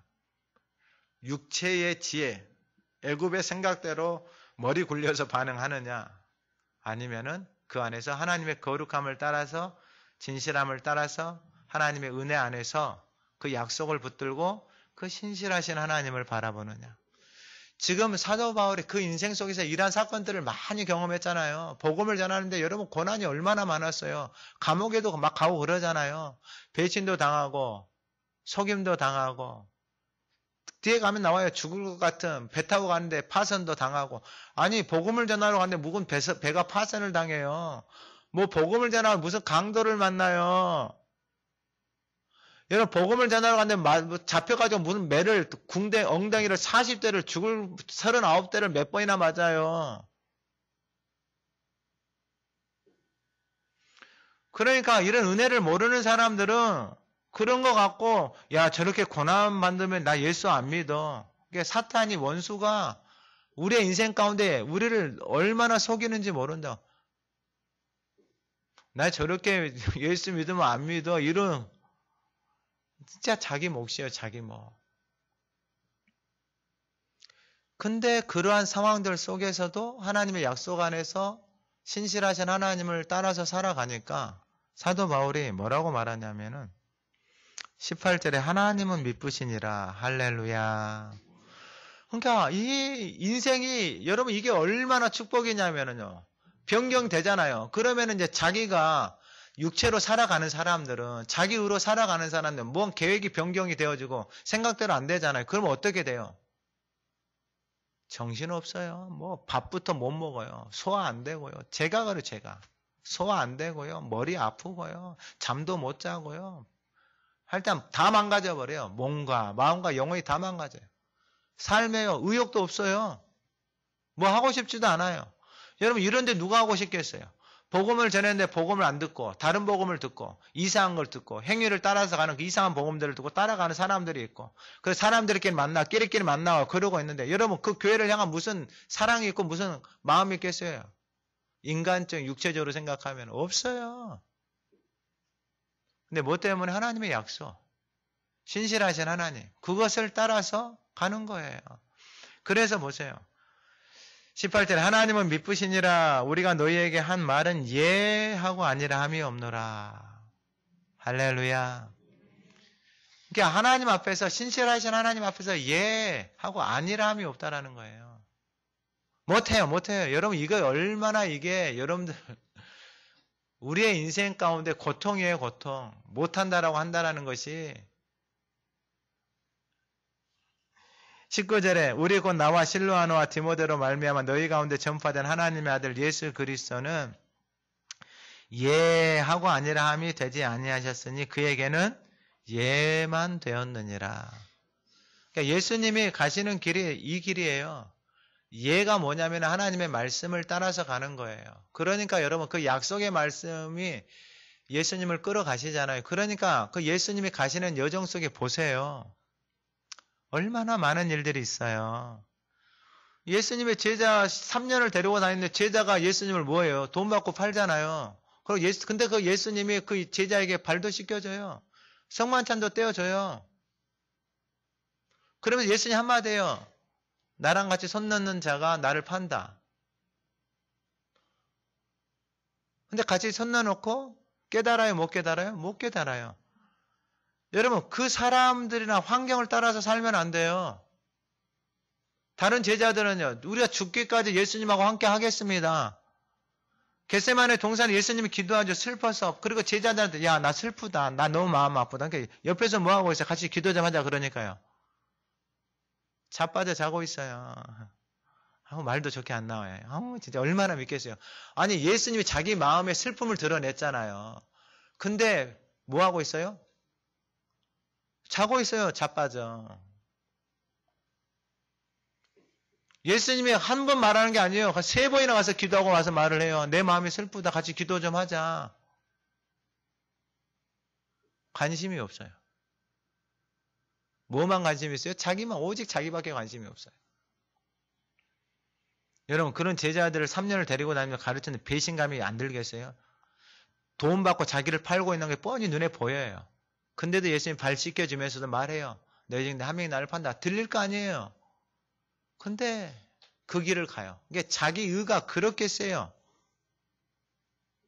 육체의 지혜, 애굽의 생각대로 머리 굴려서 반응하느냐? 아니면은 그 안에서 하나님의 거룩함을 따라서 진실함을 따라서 하나님의 은혜 안에서 그 약속을 붙들고 그 신실하신 하나님을 바라보느냐? 지금 사도 바울이 그 인생 속에서 이러한 사건들을 많이 경험했잖아요. 복음을 전하는데 여러분 고난이 얼마나 많았어요. 감옥에도 막 가고 그러잖아요. 배신도 당하고 속임도 당하고 뒤에 가면 나와요. 죽을 것 같은 배 타고 가는데 파선도 당하고 아니 복음을 전하러 가는데 무슨 배가 파선을 당해요. 뭐 복음을 전하러 무슨 강도를 만나요. 여러분 복음을 전하러 갔는데 잡혀가지고 무슨 매를 궁대 엉덩이를 40대를 죽을 39대를 몇 번이나 맞아요. 그러니까 이런 은혜를 모르는 사람들은 그런 거 갖고 야 저렇게 고난 받으면 나 예수 안 믿어. 그러니까 사탄이 원수가 우리의 인생 가운데 우리를 얼마나 속이는지 모른다. 나 저렇게 예수 믿으면 안 믿어. 이런 진짜 자기 몫이에요. 자기 몫. 근데 그러한 상황들 속에서도 하나님의 약속 안에서 신실하신 하나님을 따라서 살아가니까 사도 바울이 뭐라고 말하냐면은 18절에 하나님은 미쁘시니라 할렐루야. 그러니까 이 인생이 여러분 이게 얼마나 축복이냐면은요. 변경되잖아요. 그러면은 이제 자기가 육체로 살아가는 사람들은 자기 의로 살아가는 사람들은 뭔 계획이 변경이 되어지고 생각대로 안 되잖아요. 그러면 어떻게 돼요? 정신없어요. 뭐 밥부터 못 먹어요. 소화 안 되고요. 제가 그래요. 제가. 소화 안 되고요. 머리 아프고요. 잠도 못 자고요. 일단 다 망가져 버려요. 몸과 마음과 영혼이 다 망가져요. 삶에요. 의욕도 없어요. 뭐 하고 싶지도 않아요. 여러분 이런데 누가 하고 싶겠어요? 복음을 전했는데 복음을 안 듣고 다른 복음을 듣고 이상한 걸 듣고 행위를 따라서 가는 그 이상한 복음들을 듣고 따라가는 사람들이 있고 그래서 사람들끼리 만나 끼리끼리 만나고 그러고 있는데 여러분 그 교회를 향한 무슨 사랑이 있고 무슨 마음이 있겠어요? 인간적 육체적으로 생각하면 없어요. 근데 뭐 때문에? 하나님의 약속, 신실하신 하나님, 그것을 따라서 가는 거예요. 그래서 보세요. 18절에 하나님은 미쁘시니라 우리가 너희에게 한 말은 예 하고 아니라 함이 없노라. 할렐루야. 그러니까 하나님 앞에서 신실하신 하나님 앞에서 예 하고 아니라 함이 없다라는 거예요. 못해요. 여러분 이거 얼마나 이게 여러분들 우리의 인생 가운데 고통이에요. 고통. 못한다라고 한다라는 것이 19절에 우리 곧 나와 실로아노와 디모데로 말미암아 너희 가운데 전파된 하나님의 아들 예수 그리스도는 예 하고 아니라 함이 되지 아니하셨으니 그에게는 예만 되었느니라. 그러니까 예수님이 가시는 길이 이 길이에요. 예가 뭐냐면 하나님의 말씀을 따라서 가는 거예요. 그러니까 여러분 그 약속의 말씀이 예수님을 끌어가시잖아요. 그러니까 그 예수님이 가시는 여정 속에 보세요. 얼마나 많은 일들이 있어요. 예수님의 제자 3년을 데리고 다니는데 제자가 예수님을 뭐예요? 돈 받고 팔잖아요. 근데 그 예수님이 그 제자에게 발도 씻겨줘요. 성만찬도 떼어줘요. 그러면 예수님 한마디 해요. 나랑 같이 손 넣는 자가 나를 판다. 근데 같이 손 넣어놓고 깨달아요? 못 깨달아요? 못 깨달아요. 여러분, 그 사람들이나 환경을 따라서 살면 안 돼요. 다른 제자들은요, 우리가 죽기까지 예수님하고 함께 하겠습니다. 겟세마네 동산에 예수님이 기도하죠. 슬퍼서. 그리고 제자들한테, 야, 나 슬프다. 나 너무 마음 아프다. 그러니까 옆에서 뭐 하고 있어요? 같이 기도 좀 하자. 그러니까요. 자빠져 자고 있어요. 말도 좋게 안 나와요. 진짜 얼마나 믿겠어요. 아니, 예수님이 자기 마음의 슬픔을 드러냈잖아요. 근데 뭐 하고 있어요? 자고 있어요. 자빠져. 예수님이 한 번 말하는 게 아니에요. 3번이나 가서 기도하고 와서 말을 해요. 내 마음이 슬프다. 같이 기도 좀 하자. 관심이 없어요. 뭐만 관심이 있어요? 자기만, 오직 자기밖에 관심이 없어요. 여러분, 그런 제자들을 3년을 데리고 다니면서 가르치는 배신감이 안 들겠어요? 돈 받고 자기를 팔고 있는 게 뻔히 눈에 보여요. 근데도 예수님 발 씻겨주면서도 말해요. 너희 중에 한 명이 나를 판다. 들릴 거 아니에요. 근데 그 길을 가요. 이게 자기 의가 그렇게 세요.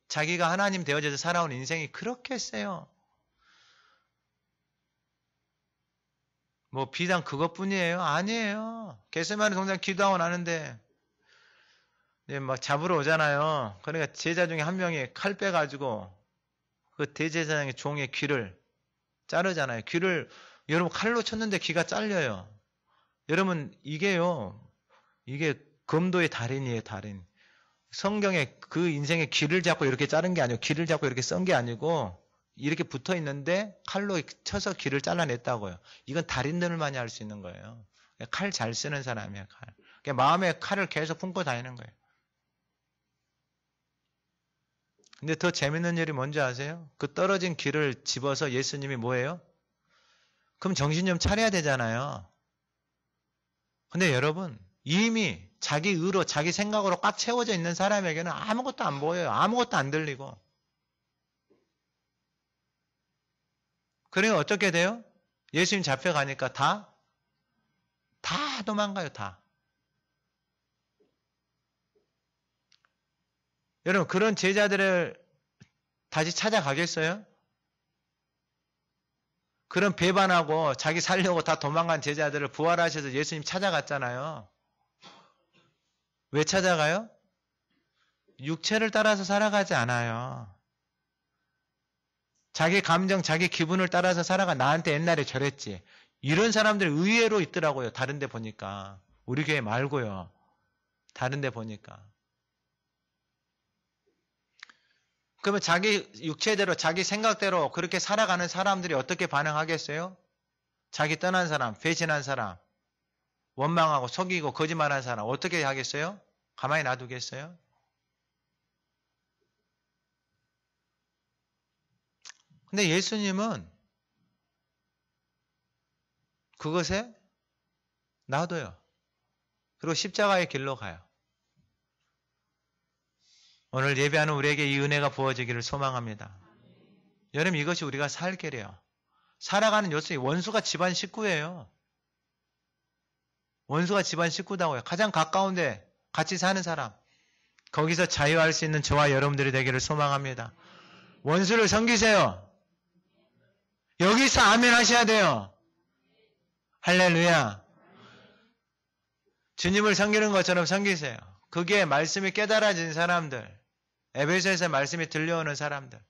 자기가 하나님 되어져서 살아온 인생이 그렇게 세요. 뭐 비단 그것뿐이에요? 아니에요. 겟세마네 동산 기도하고 나는데 막 잡으러 오잖아요. 그러니까 제자 중에 한 명이 칼 빼가지고 그 대제사장의 종의 귀를 자르잖아요. 귀를 여러분 칼로 쳤는데 귀가 잘려요. 여러분 이게요. 이게 검도의 달인이에요. 달인. 성경에 그 인생의 귀를 잡고 이렇게 자른 게 아니고 귀를 잡고 이렇게 썬 게 아니고 이렇게 붙어 있는데 칼로 쳐서 귀를 잘라냈다고요. 이건 달인들만이 할 수 있는 거예요. 칼 잘 쓰는 사람이야. 칼. 그러니까 마음에 칼을 계속 품고 다니는 거예요. 근데 더 재밌는 일이 뭔지 아세요? 그 떨어진 귀를 집어서 예수님이 뭐예요? 그럼 정신 좀 차려야 되잖아요. 근데 여러분 이미 자기 의로 자기 생각으로 꽉 채워져 있는 사람에게는 아무것도 안 보여요. 아무것도 안 들리고. 그러니까 어떻게 돼요? 예수님 잡혀가니까 다 도망가요. 다. 여러분 그런 제자들을 다시 찾아가겠어요? 그런 배반하고 자기 살려고 다 도망간 제자들을 부활하셔서 예수님 찾아갔잖아요. 왜 찾아가요? 육체를 따라서 살아가지 않아요. 자기 감정, 자기 기분을 따라서 살아가. 나한테 옛날에 저랬지. 이런 사람들이 의외로 있더라고요. 다른 데 보니까. 우리 교회 말고요. 다른 데 보니까. 그러면 자기 육체대로 자기 생각대로 그렇게 살아가는 사람들이 어떻게 반응하겠어요? 자기 떠난 사람, 배신한 사람, 원망하고 속이고 거짓말한 사람 어떻게 하겠어요? 가만히 놔두겠어요? 근데 예수님은 그것에 놔둬요. 그리고 십자가의 길로 가요. 오늘 예배하는 우리에게 이 은혜가 부어지기를 소망합니다. 여러분 이것이 우리가 살 길이에요. 살아가는 요소이 원수가 집안 식구예요. 원수가 집안 식구다고요. 가장 가까운데 같이 사는 사람. 거기서 자유할 수 있는 저와 여러분들이 되기를 소망합니다. 원수를 섬기세요. 여기서 아멘 하셔야 돼요. 할렐루야. 주님을 섬기는 것처럼 섬기세요. 그게 말씀이 깨달아진 사람들. 에베소에서 말씀이 들려오는 사람들.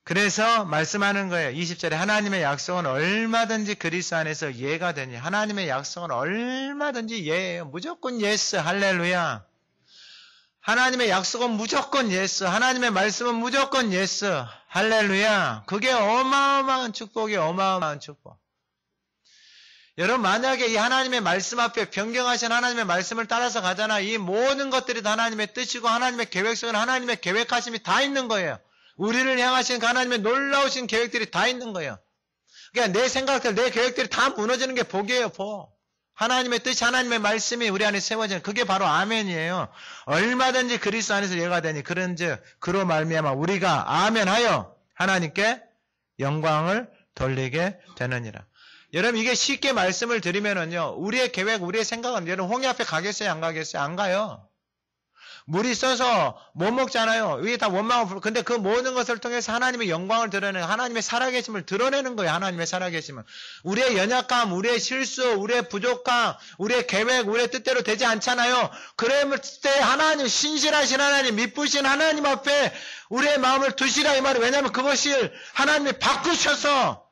그래서 말씀하는 거예요. 20절에 하나님의 약속은 얼마든지 그리스도 안에서 예가 되니 하나님의 약속은 얼마든지 예예요. 무조건 예스. 할렐루야. 하나님의 약속은 무조건 예스. 하나님의 말씀은 무조건 예스. 할렐루야. 그게 어마어마한 축복이에요. 어마어마한 축복. 여러분 만약에 이 하나님의 말씀 앞에 변경하신 하나님의 말씀을 따라서 가잖아. 이 모든 것들이 다 하나님의 뜻이고 하나님의 계획 속에 하나님의 계획하심이 다 있는 거예요. 우리를 향하신 그 하나님의 놀라우신 계획들이 다 있는 거예요. 그러니까 내 생각들, 내 계획들이 다 무너지는 게 복이에요, 복. 하나님의 뜻, 하나님의 말씀이 우리 안에 세워지는 그게 바로 아멘이에요. 얼마든지 그리스도 안에서 예가 되니 그런즉 그로 말미암아 우리가 아멘하여 하나님께 영광을 돌리게 되느니라. 여러분 이게 쉽게 말씀을 드리면은요. 우리의 계획, 우리의 생각은 여러분 홍해 앞에 가겠어요? 안 가겠어요? 안 가요. 물이 써서 못 먹잖아요. 이게 다 원망을 부르고. 근데 그 모든 것을 통해서 하나님의 영광을 드러내는 하나님의 살아계심을 드러내는 거예요. 하나님의 살아계심을. 우리의 연약함, 우리의 실수, 우리의 부족함, 우리의 계획, 우리의 뜻대로 되지 않잖아요. 그럴 때 하나님, 신실하신 하나님, 미쁘신 하나님 앞에 우리의 마음을 두시라 이 말이에요. 왜냐하면 그것을 하나님이 바꾸셔서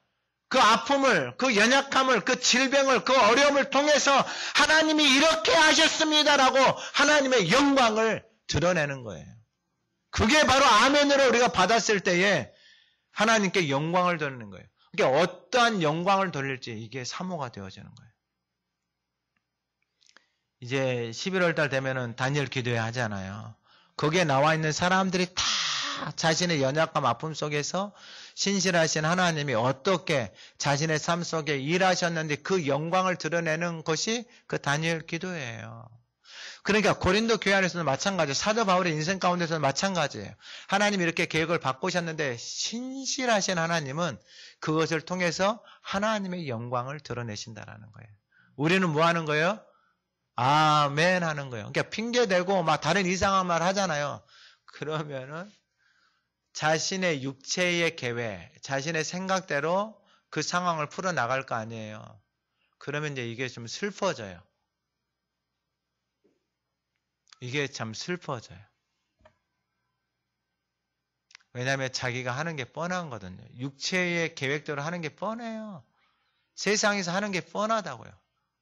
그 아픔을, 그 연약함을, 그 질병을, 그 어려움을 통해서 하나님이 이렇게 하셨습니다라고 하나님의 영광을 드러내는 거예요. 그게 바로 아멘으로 우리가 받았을 때에 하나님께 영광을 돌리는 거예요. 그러니까 어떠한 영광을 돌릴지 이게 사모가 되어지는 거예요. 이제 11월 달 되면은 다니엘 기도회 하잖아요. 거기에 나와 있는 사람들이 다 자신의 연약함, 아픔 속에서 신실하신 하나님이 어떻게 자신의 삶 속에 일하셨는데 그 영광을 드러내는 것이 그 다니엘 기도예요. 그러니까 고린도 교회 안에서는 마찬가지예요. 사도 바울의 인생 가운데서는 마찬가지예요. 하나님이 이렇게 계획을 바꾸셨는데 신실하신 하나님은 그것을 통해서 하나님의 영광을 드러내신다라는 거예요. 우리는 뭐 하는 거예요? 아멘 하는 거예요. 그러니까 핑계대고 막 다른 이상한 말 하잖아요. 그러면은 자신의 육체의 계획, 자신의 생각대로 그 상황을 풀어나갈 거 아니에요. 그러면 이제 이게 좀 슬퍼져요. 이게 참 슬퍼져요. 왜냐하면 자기가 하는 게 뻔한 거거든요. 육체의 계획대로 하는 게 뻔해요. 세상에서 하는 게 뻔하다고요.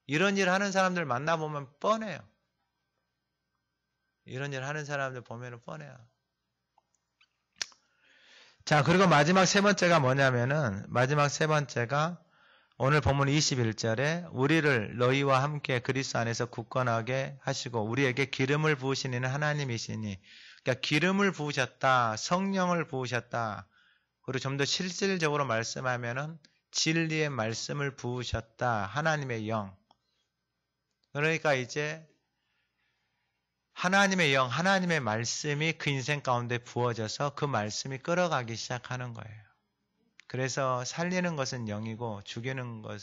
이런 일 하는 사람들 만나보면 뻔해요. 이런 일 하는 사람들 보면 뻔해요. 자, 그리고 마지막 세 번째가 뭐냐면은, 마지막 세 번째가 오늘 본문 21절에 우리를 너희와 함께 그리스도 안에서 굳건하게 하시고 우리에게 기름을 부으시는 하나님이시니, 그러니까 기름을 부으셨다, 성령을 부으셨다, 그리고 좀 더 실질적으로 말씀하면은 진리의 말씀을 부으셨다, 하나님의 영. 그러니까 이제 하나님의 영, 하나님의 말씀이 그 인생 가운데 부어져서 그 말씀이 끌어가기 시작하는 거예요. 그래서 살리는 것은 영이고 죽이는 것,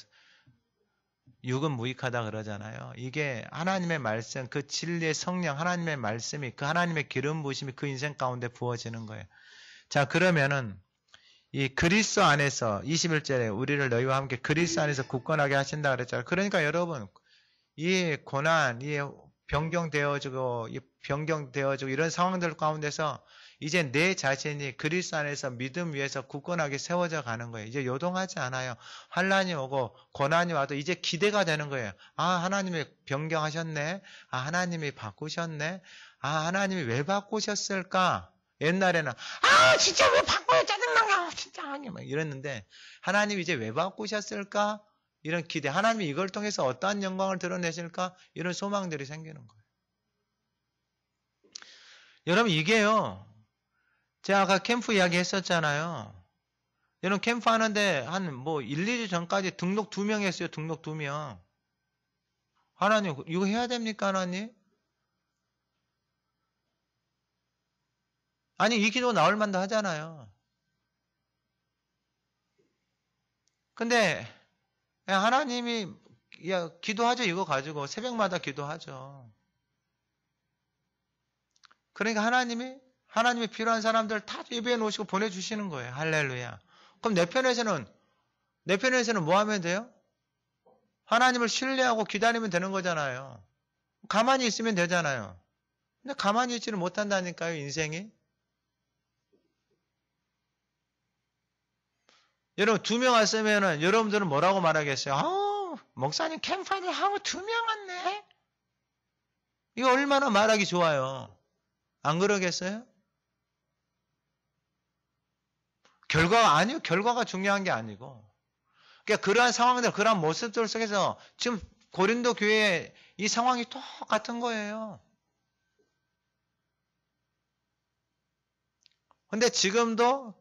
육은 무익하다 그러잖아요. 이게 하나님의 말씀, 그 진리의 성령, 하나님의 말씀이, 그 하나님의 기름 부으심이 그 인생 가운데 부어지는 거예요. 자, 그러면은 이 그리스도 안에서 21절에 우리를 너희와 함께 그리스도 안에서 굳건하게 하신다 그랬잖아요. 그러니까 여러분, 이 고난, 이 변경되어지고 이런 상황들 가운데서 이제 내 자신이 그리스도 안에서 믿음 위에서 굳건하게 세워져 가는 거예요. 이제 요동하지 않아요. 환난이 오고 고난이 와도 이제 기대가 되는 거예요. 아, 하나님이 변경하셨네. 아, 하나님이 바꾸셨네. 아, 하나님이 왜 바꾸셨을까? 옛날에는 아, 진짜 왜 바꿔요? 짜증나요. 진짜 아니 막 이랬는데 하나님이 이제 왜 바꾸셨을까? 이런 기대, 하나님이 이걸 통해서 어떠한 영광을 드러내실까? 이런 소망들이 생기는 거예요. 여러분 이게요. 제가 아까 캠프 이야기 했었잖아요. 여러분 캠프 하는데 한 1, 2주 전까지 등록 2명 했어요. 등록 2명. 하나님 이거 해야 됩니까 하나님? 아니 이 기도 나올 만도 하잖아요. 근데 하나님이 기도하죠. 이거 가지고 새벽마다 기도하죠. 그러니까 하나님이 필요한 사람들 다 예배해 놓으시고 보내주시는 거예요. 할렐루야. 그럼 내 편에서는 뭐 하면 돼요? 하나님을 신뢰하고 기다리면 되는 거잖아요. 가만히 있으면 되잖아요. 근데 가만히 있지를 못한다니까요, 인생이. 여러분 2명 왔으면은 여러분들은 뭐라고 말하겠어요? 목사님 캠프하니 2명 왔네. 이거 얼마나 말하기 좋아요. 안 그러겠어요? 결과가 중요한 게 아니고 그러니까 그러한 상황들, 그러한 모습들 속에서 지금 고린도 교회의 이 상황이 똑같은 거예요. 근데 지금도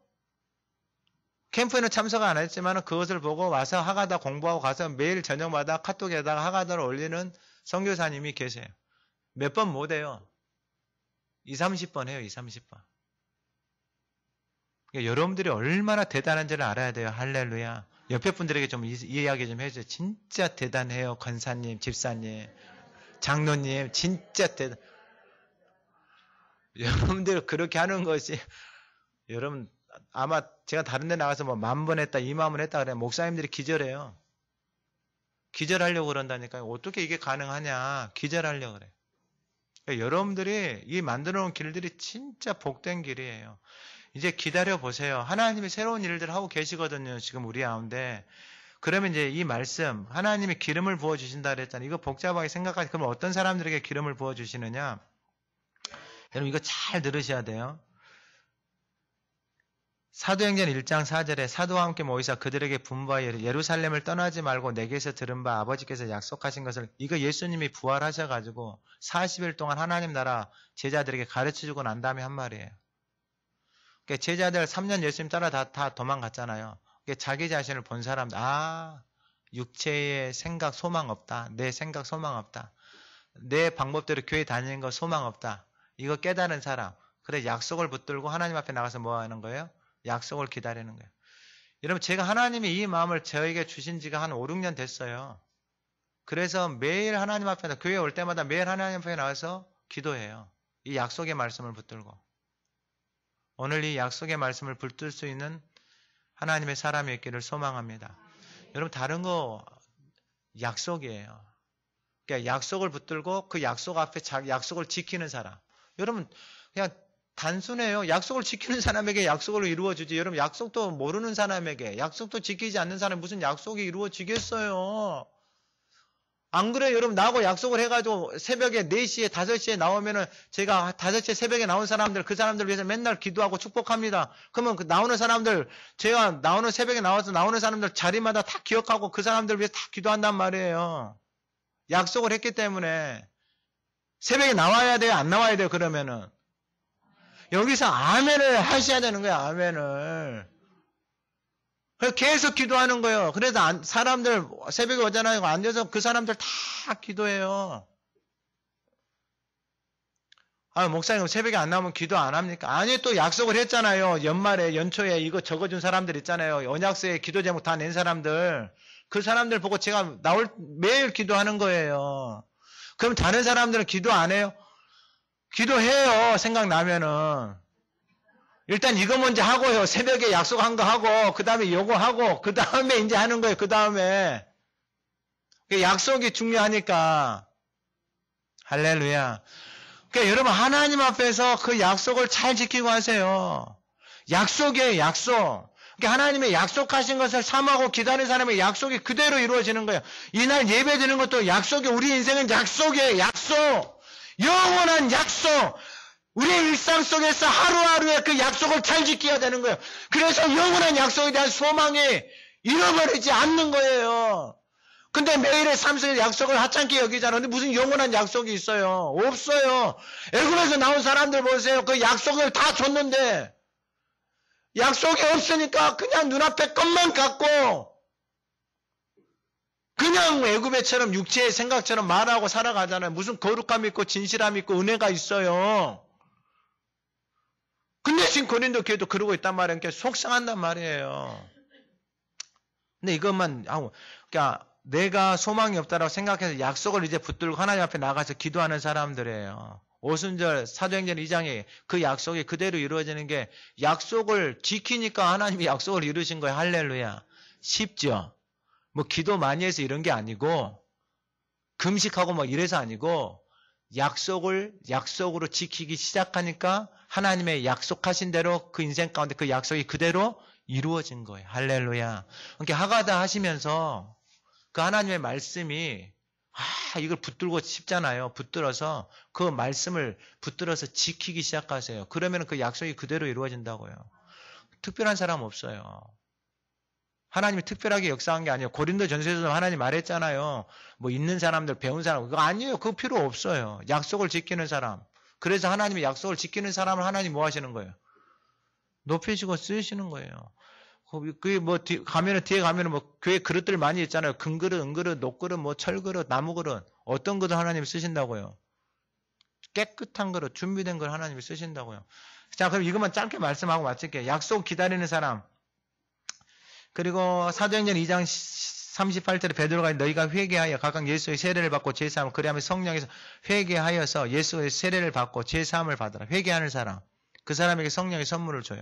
캠프에는 참석 안 했지만 그것을 보고 와서 하가다 공부하고 가서 매일 저녁마다 카톡에다가 하가다를 올리는 선교사님이 계세요. 몇 번 못 해요. 20, 30번 해요. 20, 30번. 그러니까 여러분들이 얼마나 대단한지를 알아야 돼요. 할렐루야. 옆에 분들에게 좀 이야기 좀 해줘요. 진짜 대단해요. 권사님, 집사님, 장로님. 진짜 대단. 여러분들 그렇게 하는 것이 여러분 아마 제가 다른 데 나가서 뭐 10,000번 했다, 20,000번 했다 그래. 목사님들이 기절해요. 기절하려고 그런다니까요. 어떻게 이게 가능하냐. 기절하려고 그래. 그러니까 여러분들이 이 만들어 놓은 길들이 진짜 복된 길이에요. 이제 기다려 보세요. 하나님이 새로운 일들을 하고 계시거든요. 지금 우리 가운데. 그러면 이제 이 말씀, 하나님이 기름을 부어주신다 그랬잖아요. 이거 복잡하게 생각하지. 그럼 어떤 사람들에게 기름을 부어주시느냐? 여러분 이거 잘 들으셔야 돼요. 사도행전 1장 4절에 사도와 함께 모이사 그들에게 분부하여 예루살렘을 떠나지 말고 내게서 들은 바 아버지께서 약속하신 것을, 이거 예수님이 부활하셔가지고 40일 동안 하나님 나라 제자들에게 가르쳐주고 난 다음에 한 말이에요. 그러니까 제자들 3년 예수님 따라 다 도망갔잖아요. 그러니까 자기 자신을 본 사람들, 육체의 생각 소망 없다. 내 생각 소망 없다. 내 방법대로 교회 다니는 거 소망 없다. 이거 깨달은 사람. 그래 약속을 붙들고 하나님 앞에 나가서 뭐 하는 거예요? 약속을 기다리는 거예요. 여러분 제가 하나님이 이 마음을 저에게 주신 지가 한 5, 6년 됐어요. 그래서 매일 하나님 앞에, 교회 올 때마다 매일 하나님 앞에 나와서 기도해요. 이 약속의 말씀을 붙들고. 오늘 이 약속의 말씀을 붙들 수 있는 하나님의 사람이 있기를 소망합니다. 여러분 다른 거 약속이에요. 그러니까 약속을 붙들고 그 약속 앞에 약속을 지키는 사람. 여러분 그냥 단순해요. 약속을 지키는 사람에게 약속을 이루어주지. 여러분 약속도 모르는 사람에게, 약속도 지키지 않는 사람이 무슨 약속이 이루어지겠어요. 안 그래요? 여러분 나하고 약속을 해가지고 새벽에 4시에 5시에 나오면은 제가 5시에 새벽에 나온 사람들, 그 사람들 위해서 맨날 기도하고 축복합니다. 그러면 그 나오는 사람들, 제가 나오는 새벽에 나와서 나오는 사람들 자리마다 다 기억하고 그 사람들 위해서 다 기도한단 말이에요. 약속을 했기 때문에. 새벽에 나와야 돼요? 안 나와야 돼요? 그러면은 여기서 아멘을 하셔야 되는 거예요. 아멘을. 계속 기도하는 거예요. 그래서 사람들 새벽에 오잖아요. 앉아서 그 사람들 다 기도해요. 목사님 새벽에 안 나오면 기도 안 합니까? 아니 또 약속을 했잖아요. 연말에 연초에 이거 적어준 사람들 있잖아요. 언약서에 기도 제목 다 낸 사람들. 그 사람들 보고 제가 매일 기도하는 거예요. 그럼 다른 사람들은 기도 안 해요? 기도해요. 생각나면은. 일단 이거 먼저 하고요. 새벽에 약속한 거 하고 그 다음에 요거 하고 그 다음에 이제 하는 거예요. 그 다음에. 약속이 중요하니까. 할렐루야. 그러니까 여러분 하나님 앞에서 그 약속을 잘 지키고 하세요. 약속이에요. 약속. 그러니까 하나님의 약속하신 것을 삼하고 기다리는 사람의 약속이 그대로 이루어지는 거예요. 이날 예배 드리는 것도 약속이, 우리 인생은 약속이에요. 약속. 영원한 약속. 우리의 일상 속에서 하루하루의 그 약속을 잘 지켜야 되는 거예요. 그래서 영원한 약속에 대한 소망이 잃어버리지 않는 거예요. 근데 매일의 삶 속의 약속을 하찮게 여기잖아요. 근데 무슨 영원한 약속이 있어요? 없어요. 애굽에서 나온 사람들 보세요. 그 약속을 다 줬는데 약속이 없으니까 그냥 눈앞에 것만 갖고 그냥 애굽애처럼 육체의 생각처럼 말하고 살아가잖아요. 무슨 거룩함이 있고 진실함이 있고 은혜가 있어요. 근데 지금 고린도 교회도 그러고 있단 말이에요. 그러니까 속상한단 말이에요. 근데 이것만 그러니까 내가 소망이 없다라고 생각해서 약속을 이제 붙들고 하나님 앞에 나가서 기도하는 사람들이에요. 오순절 사도행전 2장에 그 약속이 그대로 이루어지는 게, 약속을 지키니까 하나님이 약속을 이루신 거예요. 할렐루야. 쉽죠? 뭐 기도 많이 해서 이런 게 아니고, 금식하고 뭐 이래서 아니고, 약속으로 지키기 시작하니까 하나님의 약속하신 대로 그 인생 가운데 그 약속이 그대로 이루어진 거예요. 할렐루야. 그러니까 하가다 하시면서 그 하나님의 말씀이 이걸 붙들고 싶잖아요. 붙들어서 그 말씀을 붙들어서 지키기 시작하세요. 그러면 그 약속이 그대로 이루어진다고요. 특별한 사람 없어요. 하나님이 특별하게 역사한 게 아니에요. 고린도 전서에서도 하나님 말했잖아요. 뭐 있는 사람들, 배운 사람, 그거 아니에요. 그거 필요 없어요. 약속을 지키는 사람. 그래서 하나님이 약속을 지키는 사람을 하나님 뭐 하시는 거예요? 높이시고 쓰시는 거예요. 그게 뭐, 뒤에 가면은 뭐, 교회 그릇들 많이 있잖아요. 금그릇, 은그릇, 녹그릇, 뭐, 철그릇, 나무그릇. 어떤 그릇 하나님이 쓰신다고요? 깨끗한 그릇, 준비된 걸 하나님이 쓰신다고요. 자, 그럼 이것만 짧게 말씀하고 마칠게요. 약속 기다리는 사람. 그리고 사도행전 2장 38절에 베드로가 너희가 회개하여 각각 예수의 세례를 받고 제사함을 그리하면 성령에서 회개하여서 예수의 세례를 받고 제사함을 받으라. 회개하는 사람. 그 사람에게 성령의 선물을 줘요.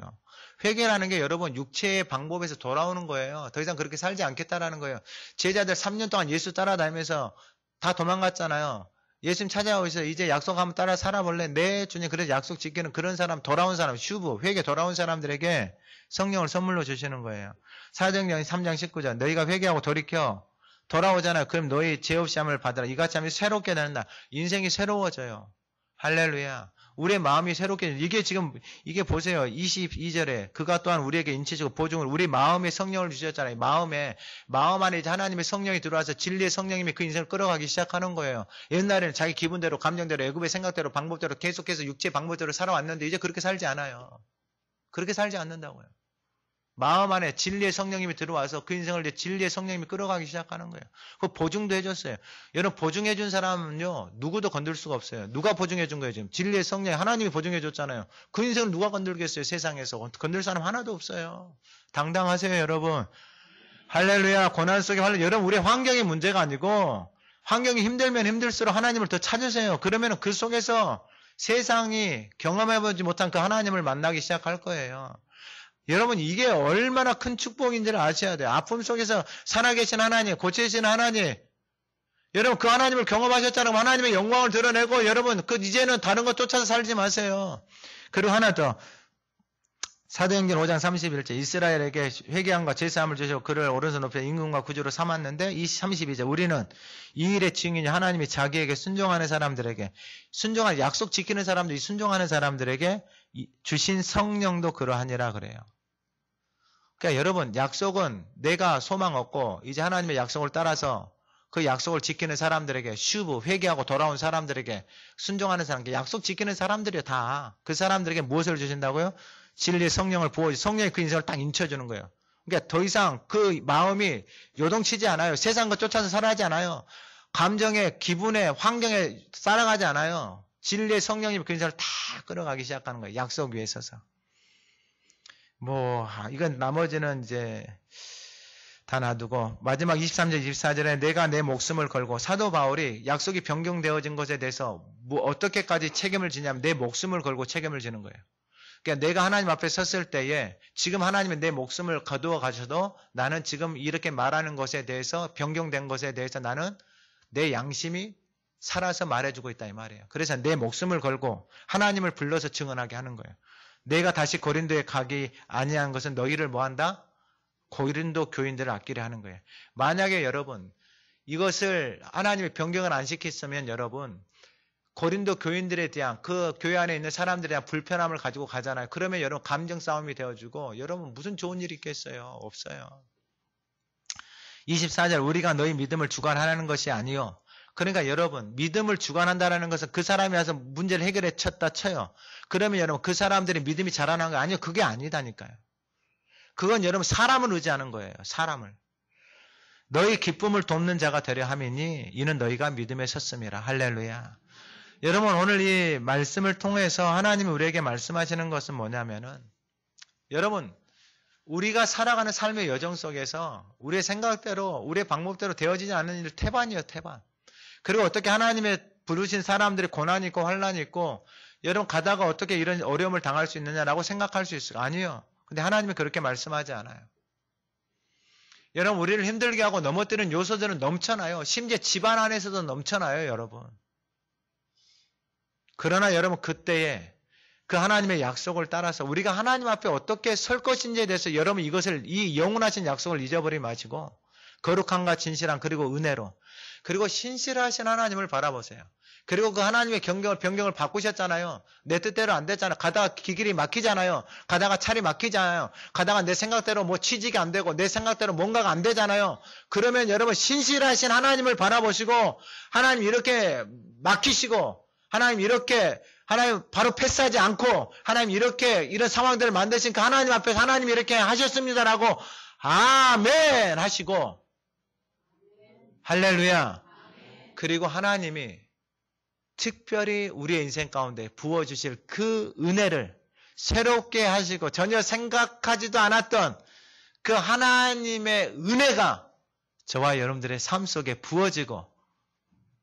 회개라는 게 여러분 육체의 방법에서 돌아오는 거예요. 더 이상 그렇게 살지 않겠다라는 거예요. 제자들 3년 동안 예수 따라다니면서 다 도망갔잖아요. 예수님 찾아오셔서 이제 약속 한번 따라 살아볼래? 네, 주님. 그래서 약속 지키는 그런 사람, 돌아온 사람, 슈브, 회개 돌아온 사람들에게 성령을 선물로 주시는 거예요. 사도행전 3장 19절 너희가 회개하고 돌이켜 돌아오잖아요. 그럼 너희 죄 없이 함을 받으라. 이같이 하면 새롭게 된다. 인생이 새로워져요. 할렐루야. 우리의 마음이 새롭게 이게 보세요. 22절에 그가 또한 우리에게 인치시고 보증을 우리 마음에 성령을 주셨잖아요. 마음 안에 이제 하나님의 성령이 들어와서 진리의 성령님이 그 인생을 끌어가기 시작하는 거예요. 옛날에는 자기 기분대로 감정대로 애굽의 생각대로 방법대로 계속해서 육체의 방법대로 살아왔는데 이제 그렇게 살지 않아요. 그렇게 살지 않는다고요. 마음 안에 진리의 성령님이 들어와서 그 인생을 이제 진리의 성령님이 끌어가기 시작하는 거예요. 그 보증도 해줬어요. 여러분 보증해준 사람은요 누구도 건들 수가 없어요. 누가 보증해준 거예요 지금? 진리의 성령 하나님이 보증해줬잖아요. 그 인생을 누가 건들겠어요? 세상에서 건들 사람 하나도 없어요. 당당하세요 여러분. 할렐루야. 고난 속에 여러분 우리의 환경이 문제가 아니고 환경이 힘들면 힘들수록 하나님을 더 찾으세요. 그러면 그 속에서 세상이 경험해보지 못한 그 하나님을 만나기 시작할 거예요. 여러분 이게 얼마나 큰 축복인지를 아셔야 돼요. 아픔 속에서 살아계신 하나님, 고치시는 하나님. 여러분 그 하나님을 경험하셨잖아요. 하나님의 영광을 드러내고 여러분 이제는 다른 것 쫓아서 살지 마세요. 그리고 하나 더. 사도행전 5장 31절 이스라엘에게 회개함과 제사함을 주시고 그를 오른손 높여 임금과 구주로 삼았는데 32절 우리는 이 일의 증인이 하나님이 자기에게 순종하는 사람들에게 약속 지키는 사람들이 순종하는 사람들에게 주신 성령도 그러하니라 그래요. 그러니까 여러분 약속은 내가 소망 없고 이제 하나님의 약속을 따라서 그 약속을 지키는 사람들에게 회개하고 돌아온 사람들에게 순종하는 사람에게 약속 지키는 사람들이 다 그 사람들에게 무엇을 주신다고요? 진리의 성령을 부어주고 성령이 그 인생을 딱 인쳐주는 거예요. 그러니까 더 이상 그 마음이 요동치지 않아요. 세상과 쫓아서 살아가지 않아요. 감정에, 기분에, 환경에 살아가지 않아요. 진리의 성령님이 그 인생을 다 끌어가기 시작하는 거예요. 약속 위에 서서. 이건 나머지는 이제 다 놔두고 마지막 23절 24절에 내가 내 목숨을 걸고 사도 바울이 약속이 변경되어진 것에 대해서 어떻게까지 책임을 지냐면 내 목숨을 걸고 책임을 지는 거예요. 그러니까 내가 하나님 앞에 섰을 때에 지금 하나님은 내 목숨을 거두어 가셔도 나는 지금 이렇게 말하는 것에 대해서 변경된 것에 대해서 나는 내 양심이 살아서 말해주고 있다 이 말이에요. 그래서 내 목숨을 걸고 하나님을 불러서 증언하게 하는 거예요. 내가 다시 고린도에 가기 아니한 것은 너희를 뭐한다? 고린도 교인들을 아끼려 하는 거예요. 만약에 여러분 이것을 하나님이 변경을 안 시켰으면 여러분 고린도 교인들에 대한 그 교회 안에 있는 사람들에 대한 불편함을 가지고 가잖아요. 그러면 여러분 감정 싸움이 되어주고 여러분 무슨 좋은 일이 있겠어요? 없어요. 24절 우리가 너희 믿음을 주관하는 것이 아니요. 그러니까 여러분 믿음을 주관한다는 것은 그 사람이 와서 문제를 해결해 쳤다 쳐요. 그러면 여러분 그 사람들이 믿음이 자라나는 거 아니요. 그게 아니다니까요. 그건 여러분 사람을 의지하는 거예요. 사람을. 너희 기쁨을 돕는 자가 되려 함이니 이는 너희가 믿음에 섰음이라. 할렐루야. 여러분 오늘 이 말씀을 통해서 하나님이 우리에게 말씀하시는 것은 뭐냐면은 여러분 우리가 살아가는 삶의 여정 속에서 우리의 생각대로 우리의 방법대로 되어지지 않는 일 태반이에요. 태반. 그리고 어떻게 하나님의 부르신 사람들이 고난이 있고 환난이 있고 여러분 가다가 어떻게 이런 어려움을 당할 수 있느냐라고 생각할 수 있어요. 아니요. 근데 하나님이 그렇게 말씀하지 않아요. 여러분 우리를 힘들게 하고 넘어뜨리는 요소들은 넘쳐나요. 심지어 집안 안에서도 넘쳐나요. 여러분. 그러나 여러분 그때에 그 하나님의 약속을 따라서 우리가 하나님 앞에 어떻게 설 것인지에 대해서 여러분 이 영원하신 약속을 잊어버리지 마시고 거룩함과 진실함 그리고 은혜로 그리고 신실하신 하나님을 바라보세요. 그리고 그 하나님의 변경을 바꾸셨잖아요. 내 뜻대로 안 됐잖아요. 가다가 길이 막히잖아요. 가다가 차리 막히잖아요. 가다가 내 생각대로 뭐 취직이 안 되고 내 생각대로 뭔가가 안 되잖아요. 그러면 여러분 신실하신 하나님을 바라보시고 하나님 이렇게 막히시고 하나님 바로 패스하지 않고 하나님 이렇게 이런 상황들을 만드신 그 하나님 앞에서 하나님 이렇게 하셨습니다라고 아멘 하시고 할렐루야. 그리고 하나님이 특별히 우리의 인생 가운데 부어주실 그 은혜를 새롭게 하시고 전혀 생각하지도 않았던 그 하나님의 은혜가 저와 여러분들의 삶 속에 부어지고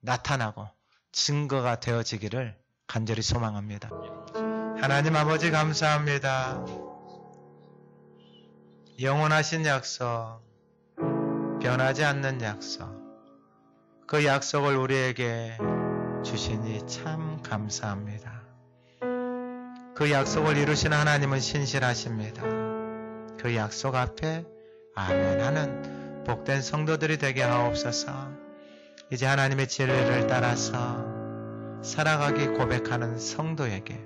나타나고 증거가 되어지기를 간절히 소망합니다. 하나님 아버지 감사합니다. 영원하신 약속, 변하지 않는 약속, 그 약속을 우리에게 주시니 참 감사합니다. 그 약속을 이루시는 하나님은 신실하십니다. 그 약속 앞에 아멘 하는 복된 성도들이 되게 하옵소서. 이제 하나님의 진리를 따라서 살아가기 고백하는 성도에게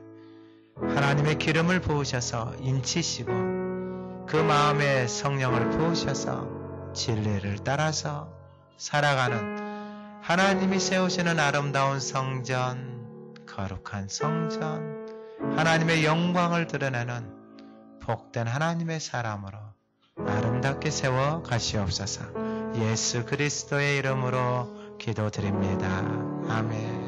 하나님의 기름을 부으셔서 인치시고 그 마음에 성령을 부으셔서 진리를 따라서 살아가는 하나님이 세우시는 아름다운 성전, 거룩한 성전, 하나님의 영광을 드러내는 복된 하나님의 사람으로 아름답게 세워 가시옵소서. 예수 그리스도의 이름으로 기도드립니다. 아멘.